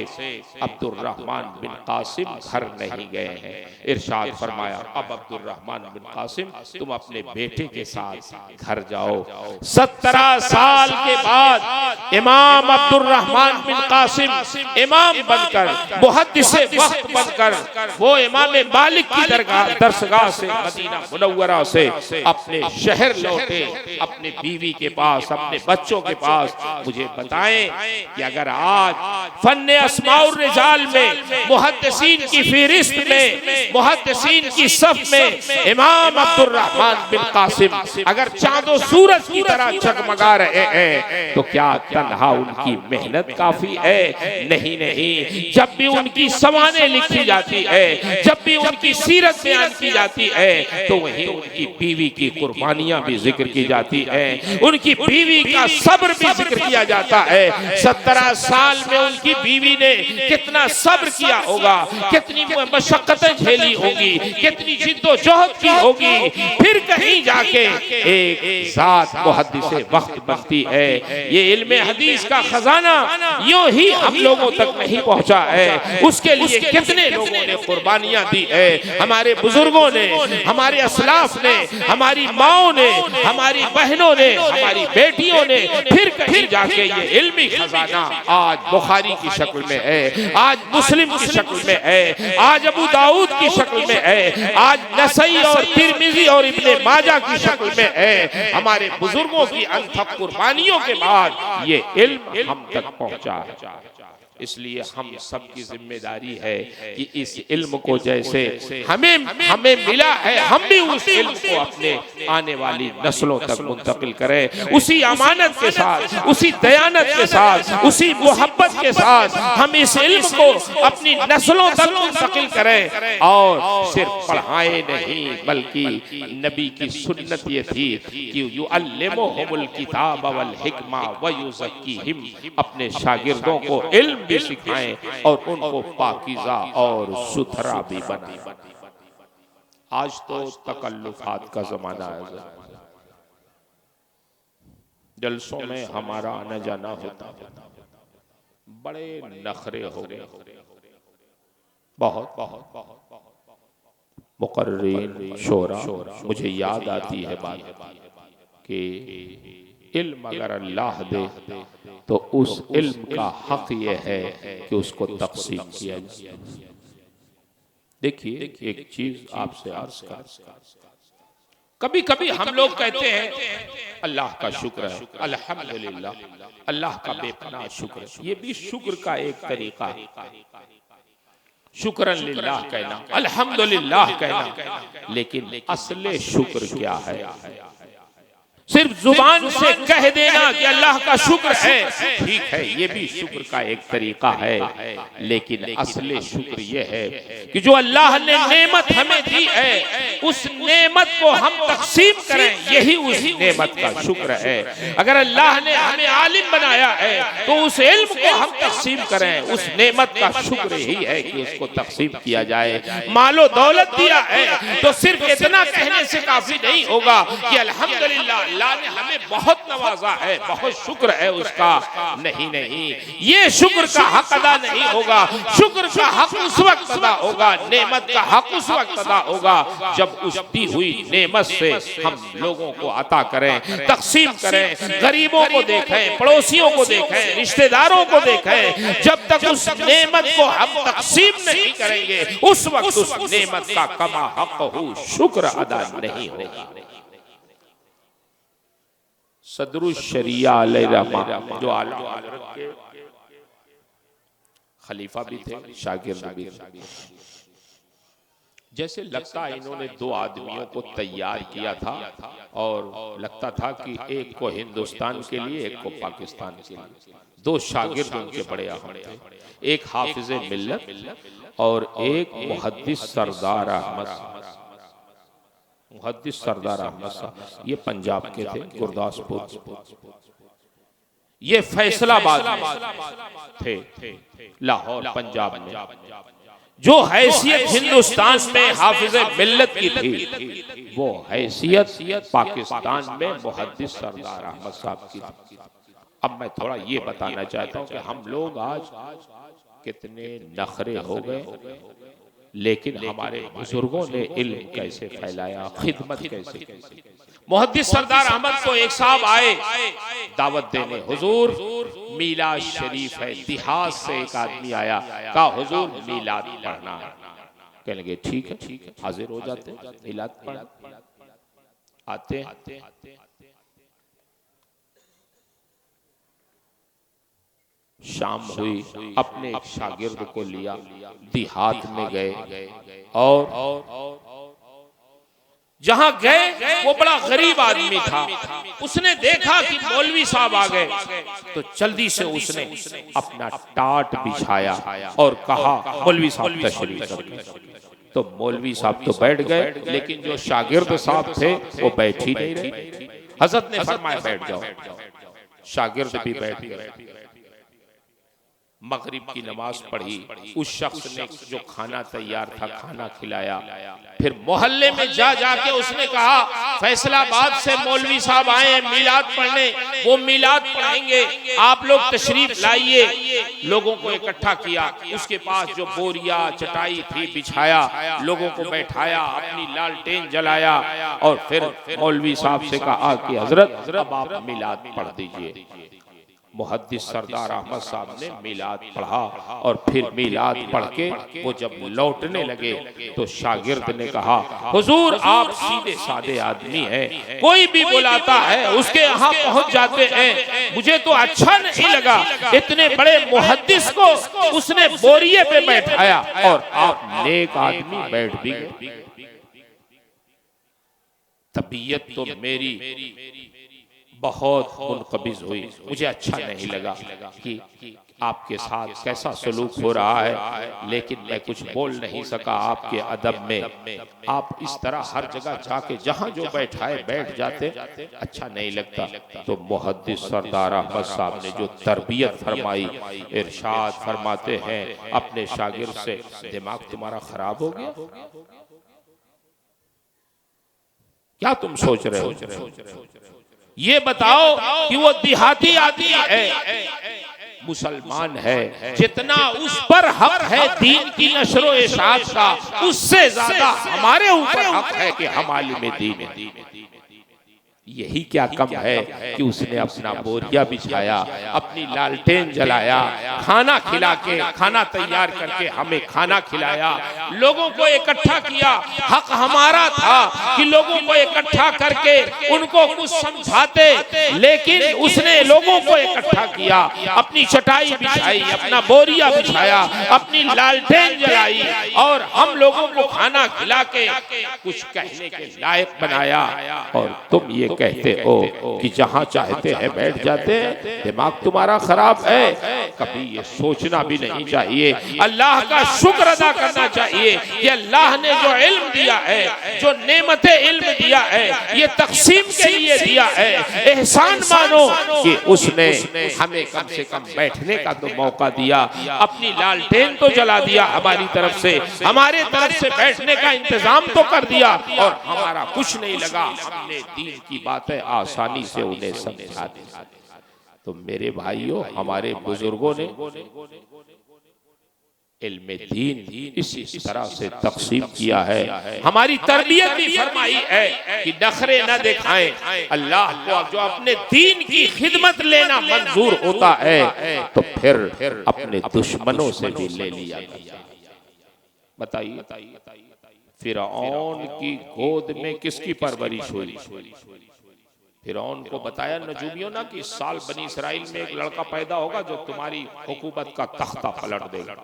अब्दुर्रहमान बिन कासिम घर नहीं गए हैं। इरशाद फरमाया, अब अब्दुर्रहमान बिन कासिम तुम अपने बेटे के साथ घर जाओ। 17 साल के बाद इमाम अब्दुर्रहमान बिन कासिम इमाम बनकर, मुहद्दिसे वक्त बनकर, वो इमाम मालिक की दरगाह से मदीना मुनव्वरा से अपने शहर लौटे, अपने बीवी के पास, अपने बच्चों के पास। मुझे बताएं कि अगर आज फन्ने अस्माउर रिजाल में, मुहद्दिसीन की फहरिस्त में, मुहद्दिसीन की सफ में इमाम अब्दुर्रहमान बिन कासिम अगर चांदो सूरज की तरह चकमगा रहे हैं तो क्या तन्हा उनकी मेहनत काफी है? नहीं नहीं, जब भी उनकी सवाने लिखी जाती है, जब भी उनकी सीरत बयान की जाती है तो वहीं उनकी बीवी की कुर्बानियां भी जिक्र की जाती है, उनकी बीवी का सब्र भी जिक्र किया जाता है। 17 साल में उनकी बीवी ने कितना सब्र किया होगा, कितनी मशक्कतें झेली होगी, कितनी जिद्दोजहद की होगी, फिर कहीं जाके एक साथ मुहद्दिसे वक्त बनती है। ये इल्मे हदीस का खजाना यूं ही हम लोगों तक नहीं पहुंचा है, उसके लिए कितने लोगों ने कुर्बानियां दी है। हमारे बुजुर्गों ने, हमारे असलाफ ने, हमारी माओ ने, हमारी बहनों ने, हमारी बेटियों ने, फिर कहीं जाके ये इल्मी खजाना आज बुखारी की शक्ल में है, आज मुस्लिम की शक्ल में है, आज अबू दाऊद की शक्ल में है, आज नसई और तिरमिजी और इब्ने माजा की शक्ल में है। हमारे बुजुर्गों की अनथक कुर्बानियों के बाद ये इल्म हम तक पहुंचा है। इसलिए हम सब की जिम्मेदारी है कि इस इल्म को जैसे हमें मिला है, हम भी उस इल्म को अपने आने वाली नस्लों तक मुंतकिल करें। उसी अमानत के साथ, उसी दयानत के साथ, उसी मोहब्बत के साथ हम इस इल्म को अपनी नस्लों तक मुंतकिल करें। और सिर्फ पढ़ाए नहीं बल्कि नबी की सुन्नत ये थी कि युअल्लिमुहुमुल किताब वल हिकमा व युज़क्कीहिम, अपने शागिर्दों को इल्म भी सिखाएं और उनको पाकीज़ा और सुथरा भी बनाएं। आज तो तकल्लुफात का जमाना है, जलसों में हमारा आना जाना होता, बड़े नखरे हो गए, बहुत मुकर्रीन शोरा। मुझे याद आती है बात कि इल्म अगर अल्लाह दे तो उस इल्म का हक ये है कि उसको तक़सीम किया जाए। देखिए एक चीज आपसे अर्ज कर, कभी कभी हम लोग कहते हैं अल्लाह का शुक्र है, अल्हम्दुलिल्लाह, अल्लाह का बेपनाह शुक्र है। ये भी शुक्र का एक तरीका है, शुक्रन लिल्लाह कहना, अल्हम्दुलिल्लाह कहना। लेकिन असले शुक्र क्या है? सिर्फ जुबान से कह देना कि अल्लाह का शुक्र है, ठीक है, ये भी शुक्र का एक तरीका है। लेकिन असली शुक्र ये है कि जो अल्लाह ने नेमत हमें दी है उस नेमत को हम तकसीम करें, यही उस नेमत का शुक्र है। अगर अल्लाह ने हमें आलिम बनाया है तो उस इल्म को हम तकसीम करें, उस नेमत का शुक्र यही है कि उसको तकसीम किया जाए। मालो दौलत दिया है तो सिर्फ इतना कहने से काफी नहीं होगा कि अल्हम्दुलिल्लाह अल्लाह ने हमें बहुत नवाजा है, बहुत शुक्र है उसका। नहीं नहीं, ये शुक्र का हक अदा नहीं होगा। शुक्र का हक उस वक्त अदा होगा, नेमत का हक उस वक्त अदा होगा जब उस दी हुई नेमत से हम लोगों को अता करें, तकसीम करें, गरीबों को देखें, पड़ोसियों को देखें, रिश्तेदारों को देखें। जब तक उस नेमत को हम तकसीम नहीं करेंगे उस वक्त उस नेमत का कमा हक हो शुक्र अदा नहीं होगा। सदरुश शरिया अलैहिर्रहमा जो आला हज़रत के खलीफा भी थे, शागिर्द भी थे, जैसे लगता है इन्होंने दो आदमियों को तैयार किया था और लगता था कि एक को हिंदुस्तान के लिए, एक को पाकिस्तान के लिए। दो शागिर्द उनके बड़े अहम थे, एक हाफिज मिल्लत और एक मुहद्दिस सरदार अहमद साहब। मुहद्दिस सरदार अहमद साहब ये पंजाब के थे, गुरदासपुर। ये फैसलाबाद में थे, लाहौर पंजाब में। जो हैसियत हिंदुस्तान में हाफिज मिल्लत की थी, वो हैसियत पाकिस्तान में मुहद्दिस सरदार अहमद साहब की थी। अब मैं थोड़ा ये बताना चाहता हूँ कि हम लोग आज कितने नखरे हो गए, लेकिन हमारे बुजुर्गों ने इल्म कैसे फैलाया, खिदमत कैसे की। मुहद्दिस सरदार अहमद को एक साहब आए दावत देने, हुजूर मीलाद शरीफ है। देहात से एक आदमी आया, कहा हुजूर मीलाद पढ़ना है। कहने लगे ठीक है, हाजिर हो जाते, मीलाद पढ़ आते। शाम हुई, अपने एक शागिर्द को लिया, देहात में गए और जहां गए वो बड़ा गरीब आदमी था। उसने देखा कि मौलवी साहब आ गए, तो जल्दी से उसने अपना टाट बिछाया और कहा मौलवी साहब तशरीफ रखें। तो मौलवी साहब तो बैठ गए, लेकिन जो शागिर्द साहब थे वो बैठ ही नहीं रहे। हजरत ने फरमाया बैठ जाओ, शागिर्द भी बैठ गए। मगरिब की नमाज पढ़ी, उस शख्स ने जो खाना तैयार था खाना खिलाया। फिर मोहल्ले में जा जाके उसने कहा फैसलाबाद से मौलवी साहब आए हैं मीलाद पढ़ने, वो मीलाद पढ़ेंगे, आप लोग तशरीफ लाइए। लोगों को इकट्ठा किया, उसके पास जो बोरिया चटाई थी बिछाया, लोगों को बैठाया, अपनी लालटेन जलाया और फिर मौलवी साहब से कहा कि हजरत अब आप मीलाद पढ़ दीजिए। मुहद्दिस सरदार अहमद साहब ने मीलाद पढ़ा और फिर मीलाद पढ़ के वो जब लौटने लगे तो शागिर्द ने कहा हुजूर आप सीधे साधे आदमी हैं, कोई भी बुलाता है उसके यहाँ पहुँच जाते हैं, मुझे तो अच्छा नहीं लगा इतने बड़े मुहद्दिस को उसने बोरिये पे बैठाया और आप नेक आदमी बैठ भी गए। तबीयत तो मेरी बहुत मुनकबिज हुई, मुझे अच्छा नहीं लगा कि आपके साथ कैसा सलूक हो रहा है, लेकिन मैं कुछ बोल नहीं सका आपके अदब में। आप इस तरह हर जगह जाके जहां जो बैठाए बैठ जाते, अच्छा नहीं लगता। तो मुहद्दिस सरदार अहमद साहब ने जो तरबियत फरमाई, इरशाद फरमाते हैं अपने शागिर्द से, दिमाग तुम्हारा खराब हो गया, क्या तुम सोच रहे हो? ये बताओ कि वो देहाती आदमी है, मुसलमान है, जितना उस पर हक है दीन की नशरो इशाअत का, उससे ज्यादा हमारे ऊपर हक है कि हम आलिम दीन है। यही क्या कम है कि उसने अपना बोरिया बिछाया, अपनी लालटेन जलाया, खाना खिला के, खाना तैयार करके हमें खाना खिलाया, लोगों को इकट्ठा किया। हक हमारा था कि लोगों को इकट्ठा करके उनको कुछ समझाते, लेकिन उसने लोगों को इकट्ठा किया, अपनी चटाई बिछाई, अपना बोरिया बिछाया, अपनी लालटेन जलाई और हम लोगों को खाना खिला के कुछ कहने के लायक बनाया। और तुम ये कहते हो कि जहां चाहते हैं बैठ जाते हैं, दिमाग तुम्हारा खराब है। कभी ये सोचना भी नहीं चाहिए, अल्लाह का शुक्र अदा करना चाहिए कि अल्लाह ने जो इल्म दिया है, जो नेमते इल्म दिया है, ये तकसीम के लिए दिया है। एहसान मानो कि उसने हमें कम से कम बैठने का तो मौका दिया, अपनी लालटेन तो जला दिया हमारी तरफ से, हमारे तरफ से बैठने का इंतजाम तो कर दिया और हमारा कुछ नहीं लगा। हमने दीन की बातें आसानी से उन्हें समझा दी। तो मेरे भाइयों, हमारे बुजुर्गों ने इल्म दीन इसी तरह से तकसीम किया है। हमारी तरबियत भी फरमाई है कि नखरे न दिखाएं। अल्लाह को जो अपने दीन की खिदमत लेना मंजूर होता है तो फिर अपने दुश्मनों से भी ले लिया जाता है। बताइए, फिरौन की गोद में किसकी परवरिश हुई? फिरौन को बताया नजूमियों ना कि इस साल बनी इसराइल में एक लड़का पैदा होगा जो तुम्हारी हुकूमत का तख्ता पलट देगा।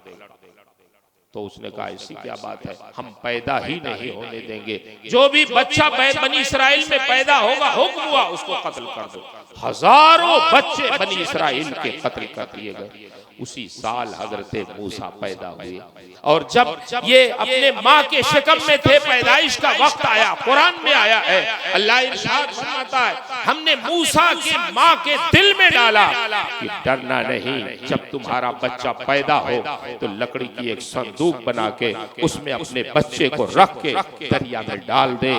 तो उसने कहा ऐसी क्या बात है, हम पैदा ही नहीं होने देंगे, जो भी बच्चा बनी इसराइल में पैदा होगा, हुक्म हुआ उसको कत्ल कर दो। हजारों बच्चे बनी इसराइल के कत्ल कर दिए गए। उसी साल हजरत मूसा पैदा हुए, और जब ये अपने माँ के शिकम में थे, पैदाइश का वक्त आया, कुरान में आया है, अल्लाह इरशाद फरमाता है, हमने मूसा के माँ के दिल में डाला कि डरना नहीं, जब तुम्हारा बच्चा पैदा हो तो लकड़ी की एक संदूक बना के उसमें अपने बच्चे को रख के दरिया में डाल दे।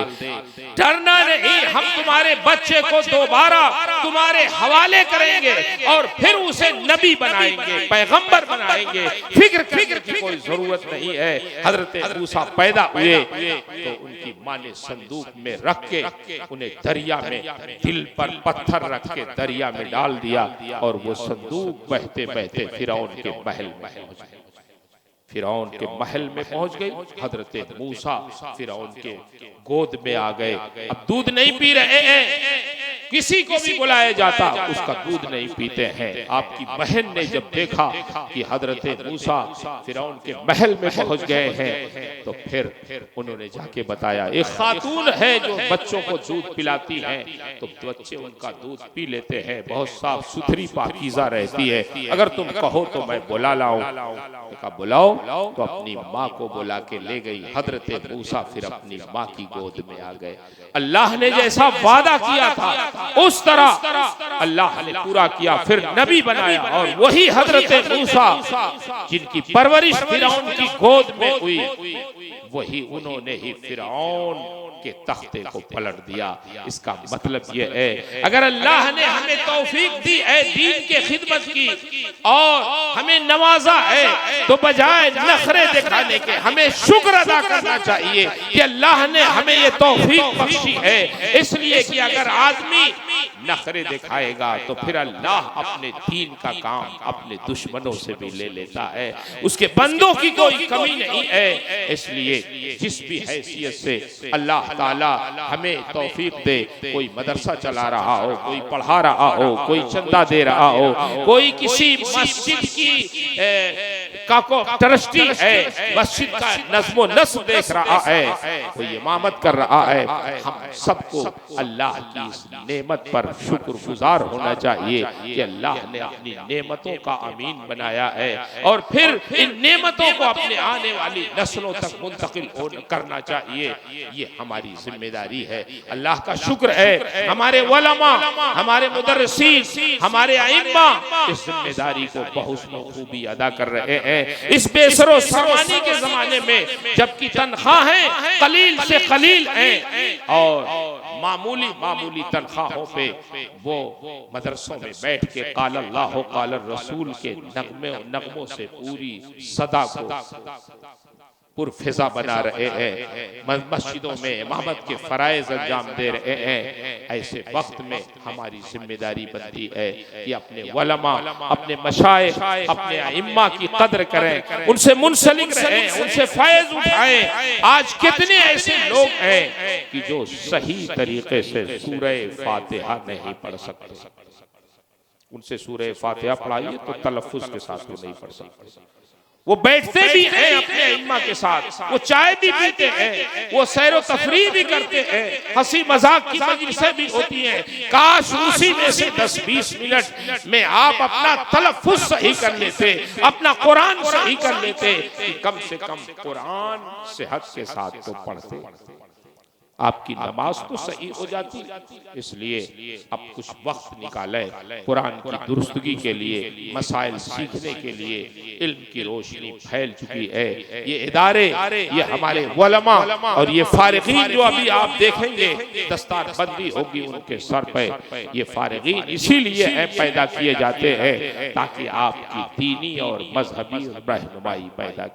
डरना नहीं, हम तुम्हारे बच्चे को दोबारा तुम्हारे हवाले करेंगे और फिर उसे नबी बनाएंगे, पैगंबर बनाएंगे, फिक्र की कोई जरूरत नहीं है। हजरत मूसा पैदा हुए तो उनकी माँ ने संदूक में रख के उन्हें दरिया में दिल पर पत्थर रख के दरिया में डाल दिया, और वो संदूक बहते बहते फिरौन के महल में पहुंच गई। फिरौन के महल में पहुंच गई। हजरत मूसा फिरौन के गोद में आ गए। अब दूध नहीं पी रहे हैं, किसी को भी बुलाया जाता उसका दूध नहीं पीते हैं। आपकी बहन ने जब देखा कि हजरत मूसा फिरौन के महल में पहुंच गए हैं, तो फिर उन्होंने जाके बताया, एक खातून है जो बच्चों को दूध पिलाती है, तो बच्चे उनका दूध पी लेते हैं, बहुत साफ सुथरी पाकीज़ा रहती है, अगर तुम कहो तो मैं बुला लाऊं। कहा बुलाओ, तो अपनी माँ को बुला के ले गई। हजरत मूसा फिर अपनी माँ की गोद में आ गए। अल्लाह ने जैसा वादा किया था उस तरह अल्लाह ने पूरा किया, फिर नबी बनाया, और वही हजरत मूसा जिनकी परवरिश फिरौन की गोद में हुई, वही उन्होंने ही फिरौन के तख्ते को पलट दिया। इसका मतलब यह है, अगर अल्लाह ने हमें तौफीक दी है दीन के खिदमत की और हमें नवाजा है, तो बजाय नखरे दिखाने के हमें शुक्र अदा करना चाहिए कि अल्लाह ने हमें ये तौफीक बख्शी है। इसलिए कि अगर आदमी नखरे दिखाएगा तो फिर अल्लाह अपने दीन का काम अपने दुश्मनों से भी ले लेता है। उसके बंदों की कोई कमी नहीं है। इसलिए जिस भी हैसियत से अल्लाह ताला हमें तौफीक दे, कोई मदरसा चला रहा हो, कोई पढ़ा रहा हो, कोई चंदा दे रहा हो, कोई किसी मस्जिद की को ट्रस्टी है, मस्जिद का नज़्मो नस्ब देख रहा है, कोई इमामत कर रहा है, हम सबको अल्लाह की इस नेमत पर शुक्रगुजार होना चाहिए कि अल्लाह ने अपनी नेमतों का अमीन बनाया है, और फिर इन नेमतों को अपने आने वाली नस्लों तक मुंतकिल करना चाहिए। ये हमारी जिम्मेदारी है। अल्लाह का शुक्र है हमारे उलमा, हमारे मुदर्रिसीन, हमारे आइम्मा इस जिम्मेदारी को बहुत खूबी अदा कर रहे हैं। इस बेसरो सामानी के जमाने में जबकि तनख्वाहें कलील से कलील हैं, और मामूली तनख्वाहों पे वो मदरसों में बैठ के काल अल्लाह काल रसूल के नगमों से पूरी सदा को पुरफिजा बना रहे हैं, मस्जिदों में इमामत के फराइज अंजाम दे रहे हैं। ऐसे वक्त में हमारी जिम्मेदारी बनती है कि अपने उलमा, अपने मशाइख, अपने इम्मा की कदर करें, उनसे मुंसलिक रहें, उनसे फैज उठाएं। आज कितने ऐसे लोग हैं कि जो सही तरीके से सूरह फातिहा नहीं पढ़ सकते। उनसे सूरह फातिहा पढ़ाइए तो तलफ्फुज के साथ वो नहीं पढ़ सकते। वो बैठते भी हैं अपने इम्मा के साथ, वो चाय भी पीते हैं, वो सैरो तफरीह भी करते हैं, हंसी मजाक की मजलिसें भी होती हैं। काश उसी में से 10-20 मिनट में आप अपना तलफ्फुज सही कर लेते, अपना कुरान सही कर लेते, कम से कम कुरान सेहत के साथ तो पढ़ते, आपकी नमाज तो सही हो जाती। इसलिए अब कुछ वक्त निकाले कुरान की दुरुस्तगी के लिए, मसाइल सीखने के लिए। इल्म की रोशनी फैल चुकी है। ये इदारे, ये हमारे उलमा और ये फारिगीन जो अभी आप देखेंगे दस्तार बंदी होगी उनके सर पे, ये फारिगीन इसीलिए पैदा किए जाते हैं ताकि आपकी दीनी और मजहबी रहनुमाई पैदा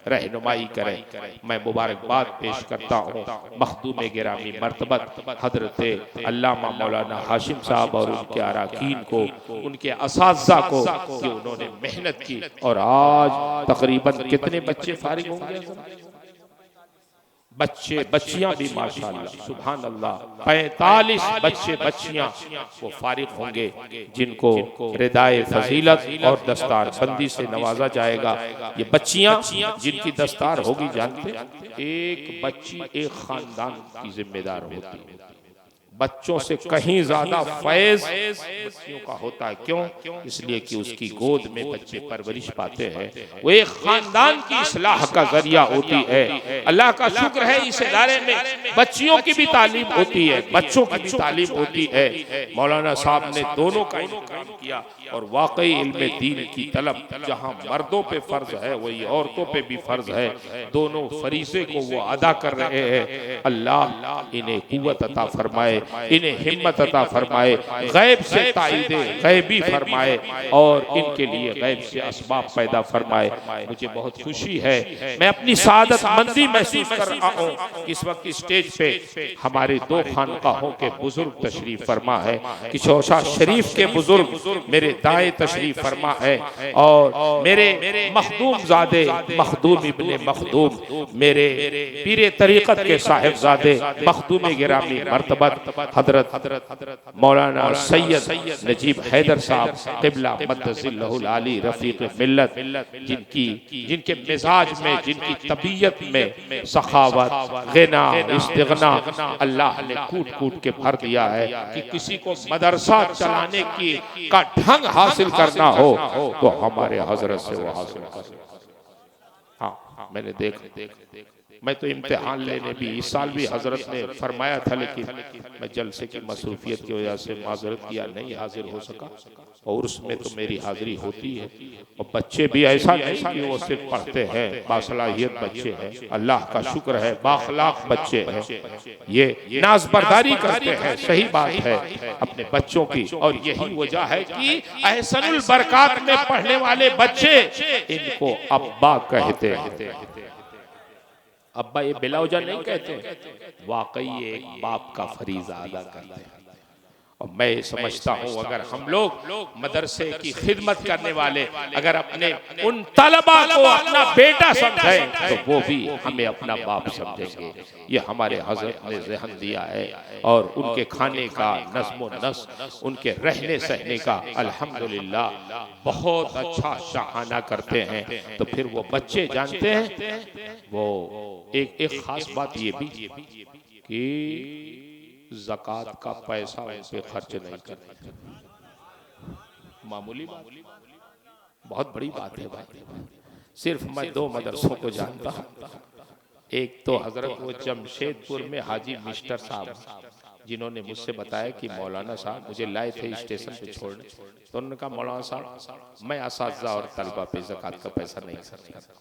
रहनुमाई करें। मैं मुबारकबाद पेश करता हूँ मखदूम गिरामी मर्तबत हजरत अल्लामा मौलाना हाशिम साहब और उनके अराकीन को, उनके असातिज़ा को कि उन्होंने मेहनत की। और आज तकरीबन कितने बच्चे फारिग होंगे? बच्चे बच्चियां भी माशाअल्लाह सुभान अल्लाह 45 बच्चे बच्चियां वो फारिग होंगे जिनको रिदाए फजीलत और दस्तार बंदी से नवाजा जाएगा। ये बच्चियां जिनकी दस्तार होगी, जानते एक बच्ची एक खानदान की जिम्मेदार होती है। बच्चों से कहीं ज्यादा फैज बच्चियों का होता है। क्यों? इसलिए कि उसकी गोद में बच्चे परवरिश पाते हैं, वो एक खानदान की इस्लाह का जरिया होती है। अल्लाह का शुक्र है इस इदारे में बच्चियों की भी तालीम होती है, बच्चों की भी तालीम होती है। मौलाना साहब ने दोनों का इंतजाम किया और वाकई इल्म दीन की तलब जहाँ मर्दों पे फर्ज है वही औरतों पे भी फर्ज है। दोनों फरीजे को वो अदा कर रहे हैं। अल्लाह इन्हें कुव्वत अता फरमाए, इन्हें हिम्मत अता फरमाए, गैब से ताईदे गैबी फरमाए और इनके लिए गैब से असबाब पैदा फरमाए। मुझे बहुत खुशी है, मैं अपनी सादत मंदी महसूस कर रहा हूँ। इस वक्त स्टेज पे हमारे दो खानकाहों के बुजुर्ग तशरीफ फरमा है कि चौसा शरीफ के बुजुर्ग मेरे दाएं तशरीफ फरमा है और मेरे मखदूम जादे मखदूम इब्ने मखदूम मेरे पीरे तरीक़त के साहिबजादे मखदूम गिरामी मर्तबत हजरत मौलाना सैयद नजीब हैदर साहब क़िबला मद्दज़िल्लहुल आली रफ़ीक़ मिल्लत, जिनके मिजाज में जिनकी तबीयत में सखावत गिना इस्तिग़ना अल्लाह ने कूट कूट के भर दिया है कि किसी को मदरसा चलाने की का ढंग हासिल करना हो तो हमारे हजरत से वो हासिल कर। हाँ, मैंने देख मैं तो इम्तिहान लेने भी इस साल भी हजरत ने फरमाया था, लेकिन मैं जलसे की मसरूफियत की वजह से माजरत किया, नहीं हाजिर हो सका। और उसमें तो मेरी हाजिरी होती है। और बच्चे भी ऐसा नहीं कि वो सिर्फ पढ़ते हैं, बासलाहियत बच्चे हैं, अल्लाह का शुक्र है, बाखलाक बच्चे हैं, ये नाज बर्दारी करते हैं। सही बात है अपने बच्चों की, और यही वजह है कि अहसनुल बरकात में पढ़ने वाले बच्चे इनको अब्बा कहते हैं। अब्बा ये बिलावजा नहीं कहते, वाकई एक बाप का फरीजा अदा करते हैं। और मैं समझता हूँ अगर हम लोग मदरसे की खिदमत करने वाले अगर अपने उन तलबा को अपना बेटा समझें तो वो भी हमें अपना बाप समझेंगे। ये हमारे हजरत ने ज़हन दिया है और उनके खाने का नज़्म नस्क, उनके रहने सहने का अल्हम्दुलिल्लाह बहुत अच्छा शाहाना करते हैं। तो फिर वो बच्चे जानते हैं, वो एक खास बात ये भी कि ज़कात का पैसा उन पे खर्च नहीं करते। मामूली बात, बहुत बड़ी बात है भाई। सिर्फ मैं दो मदरसों को जानता हूँ। एक तो हजरत वो जमशेदपुर में हाजी मिस्टर साहब, जिन्होंने मुझसे बताया कि मौलाना साहब मुझे लाए थे स्टेशन पे छोड़ने, तो उन्होंने कहा मौलाना साहब मैं असातिज़ा और तलबा पे ज़कात का पैसा नहीं खर्च करता,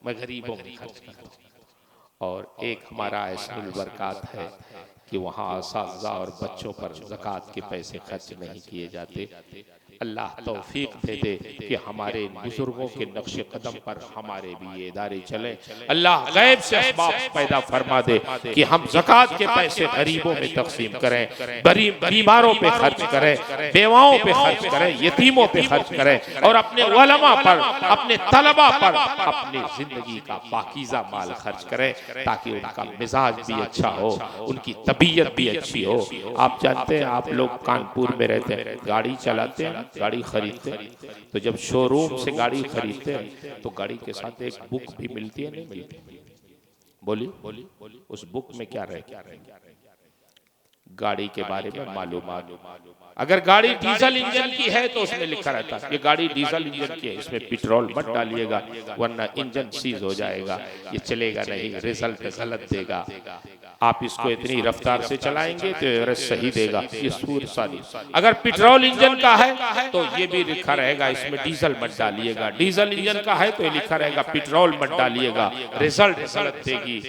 मैं गरीबों में खर्च करता हूँ। और एक हमारा अहसनुल बरकात है कि वहाँ असातिज़ा और बच्चों पर ज़कात के पैसे खर्च नहीं किए जाते। अल्लाह तौफीक दे दे कि हमारे बुजुर्गों के नक्श कदम पर हमारे भी ये इदारे चले। अल्लाह गैब से असबाब पैदा फरमा दे कि हम ज़कात के पैसे गरीबों में तकसीम करें, बीमारों पे खर्च करें, बेवाओं पे खर्च करें, यतीमों पे खर्च करें और अपने उलमा पर, अपने तलबा पर अपनी जिंदगी का पाकीज़ा माल खर्च करें ताकि उनका मिजाज भी अच्छा हो, उनकी तबीयत भी अच्छी हो। आप जानते हैं, आप लोग कानपुर में रहते हैं, गाड़ी चलाते हैं, गाड़ी खरीदते हैं, तो जब शोरूम से गाड़ी खरीदते हैं तो गाड़ी के साथ एक बुक भी मिलती है, नहीं मिलती? बोली उस बुक में क्या रहे? गाड़ी के बारे में मालूमात। अगर गाड़ी डीजल इंजन की है तो उसमें लिखा रहता है ये गाड़ी डीजल इंजन की है, इसमें पेट्रोल मत डालिएगा वरना इंजन सीज हो जाएगा, ये चलेगा नहीं, रिजल्ट गलत देगा, आप इसको इतनी रफ्तार से चलाएंगे तो एवरेज सही देगा। ये सूर सारी। अगर पेट्रोल इंजन का है तो ये भी लिखा रहेगा इसमें डीजल मत डालिएगा, डीजल इंजन का है तो ये लिखा रहेगा पेट्रोल मत डालिएगा, रिजल्ट गलत देगी।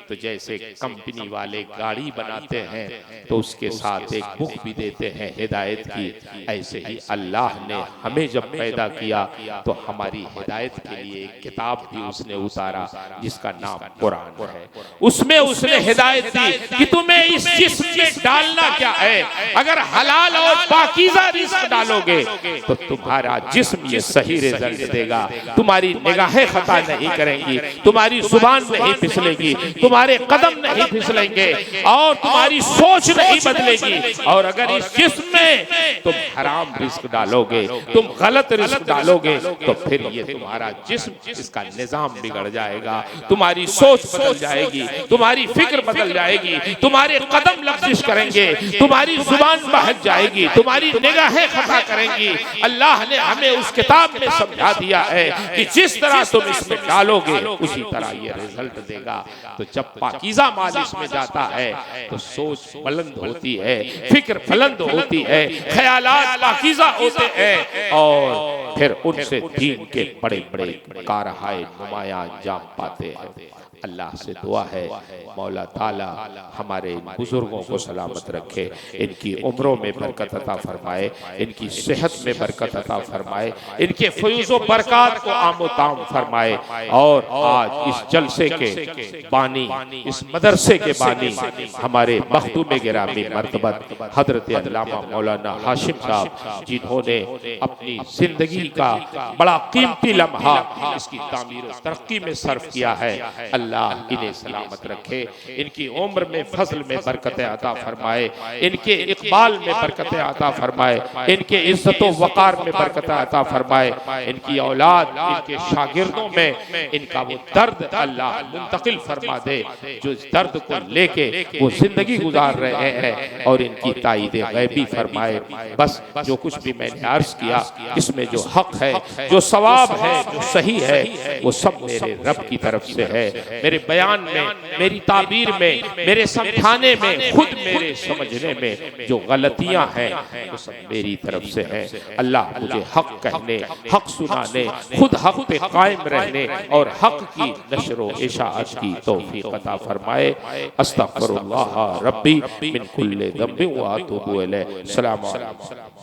तो जैसे कंपनी वाले गाड़ी बनाते हैं तो उसके साथ एक बुक भी देते हैं हिदायत की, ऐसे ही अल्लाह ने हमें जब पैदा किया तो हमारी हिदायत के लिए एक किताब भी उसने उतारा जिसका नाम कुरान है। उसमें उसने हिदायत दी कि तुम्हें इस जिस्म में डालना क्या है। अगर हलाल और पाकीज़ा रिज़्क डालोगे तो तुम्हारा जिस्म ये सही रिजल्ट देगा। तुम्हारी निगाहें खता नहीं करेंगी, तुम्हारी जुबान नहीं फिसलेगी, तुम्हारे कदम नहीं फिसलेंगे और तुम्हारी सोच नहीं बदलेगी। और अगर इस जिस्म में तुम हराम रिस्क डालोगे, तुम गलत रिस्क डालोगे तो फिर ये तुम्हारा जिस्म, इसका निजाम बिगड़ जाएगा, तुम्हारी सोच बदल जाएगी, तुम्हारी फिक्र बदल जाएगी, तुम्हारे कदम लफ्ज़िश करेंगे, तुम्हारी जुबान बहक जाएगी, तुम्हारी निगाहें खता करेंगी। अल्लाह ने हमें उस किताब में समझा दिया है कि जिस तरह तुम इसमें डालोगे उसी तरह ये रिजल्ट देगा। तो जब पाकीज़ा माल इसमें जाता है तो सोच बुलंद होती है, फिक्र बुलंद होती है, ख्यालात पाकीज़ा होते हैं और फिर उनसे दीन के बड़े बड़े कारहाय नुमाया अंजाम पाते हैं। अल्लाह से दुआ है मौला ताला हमारे इन बुजुर्गों को सलामत रखे, इनकी उम्रों में बरकत अता फरमाए, इनकी सेहत में बरकत अता फरमाए, इनके फयूज़ो बरकत को आमो ताम फरमाए। और आज इस जलसे के बानी, इस मदरसे के बानी हमारे मखदूम गिरामी मर्तबत हजरत अल्लामा मौलाना हाशिम साहब, जिन्होंने अपनी जिंदगी का बड़ा कीमती लम्हा इसकी तामीर और तरक्की में सर्फ किया है। अल्लाह इन्हें सलामत रखे, इनकी उम्र में फजल में बरकतें अता फरमाए, इनके इकबाल में बरकतें अता फरमाए, इनके इज्जत व वक़ार में बरकतें अता फरमाए, इनकी औलाद, इनके शागिर्दों में इनका वो दर्द अल्लाह मुंतकिल फरमा दे जो इस दर्द को लेके वो जिंदगी गुजार रहे हैं, और इनकी ताईद गैबी फरमाए। बस जो कुछ भी मैंने अर्ज किया इसमें जो हक है, जो सवाब है, जो सही है, वो सब मेरे रब की तरफ से है। मेरे बयान में, मेरी ताबीर में, मेरे समझाने में, खुद मेरे समझने में जो गलतियां हैं वो सब मेरी तरफ से हैं। अल्लाह मुझे हक कहने, हक सुनाने, खुद हक पे कायम रहने और हक की नशर व इशाअत की तौफीक अता फरमाए। अस्तगफिरुल्लाह रब्बी मिन कुल्लि ज़ंबिन व अतूबु इलैह। अस्सलामु अलैकुम।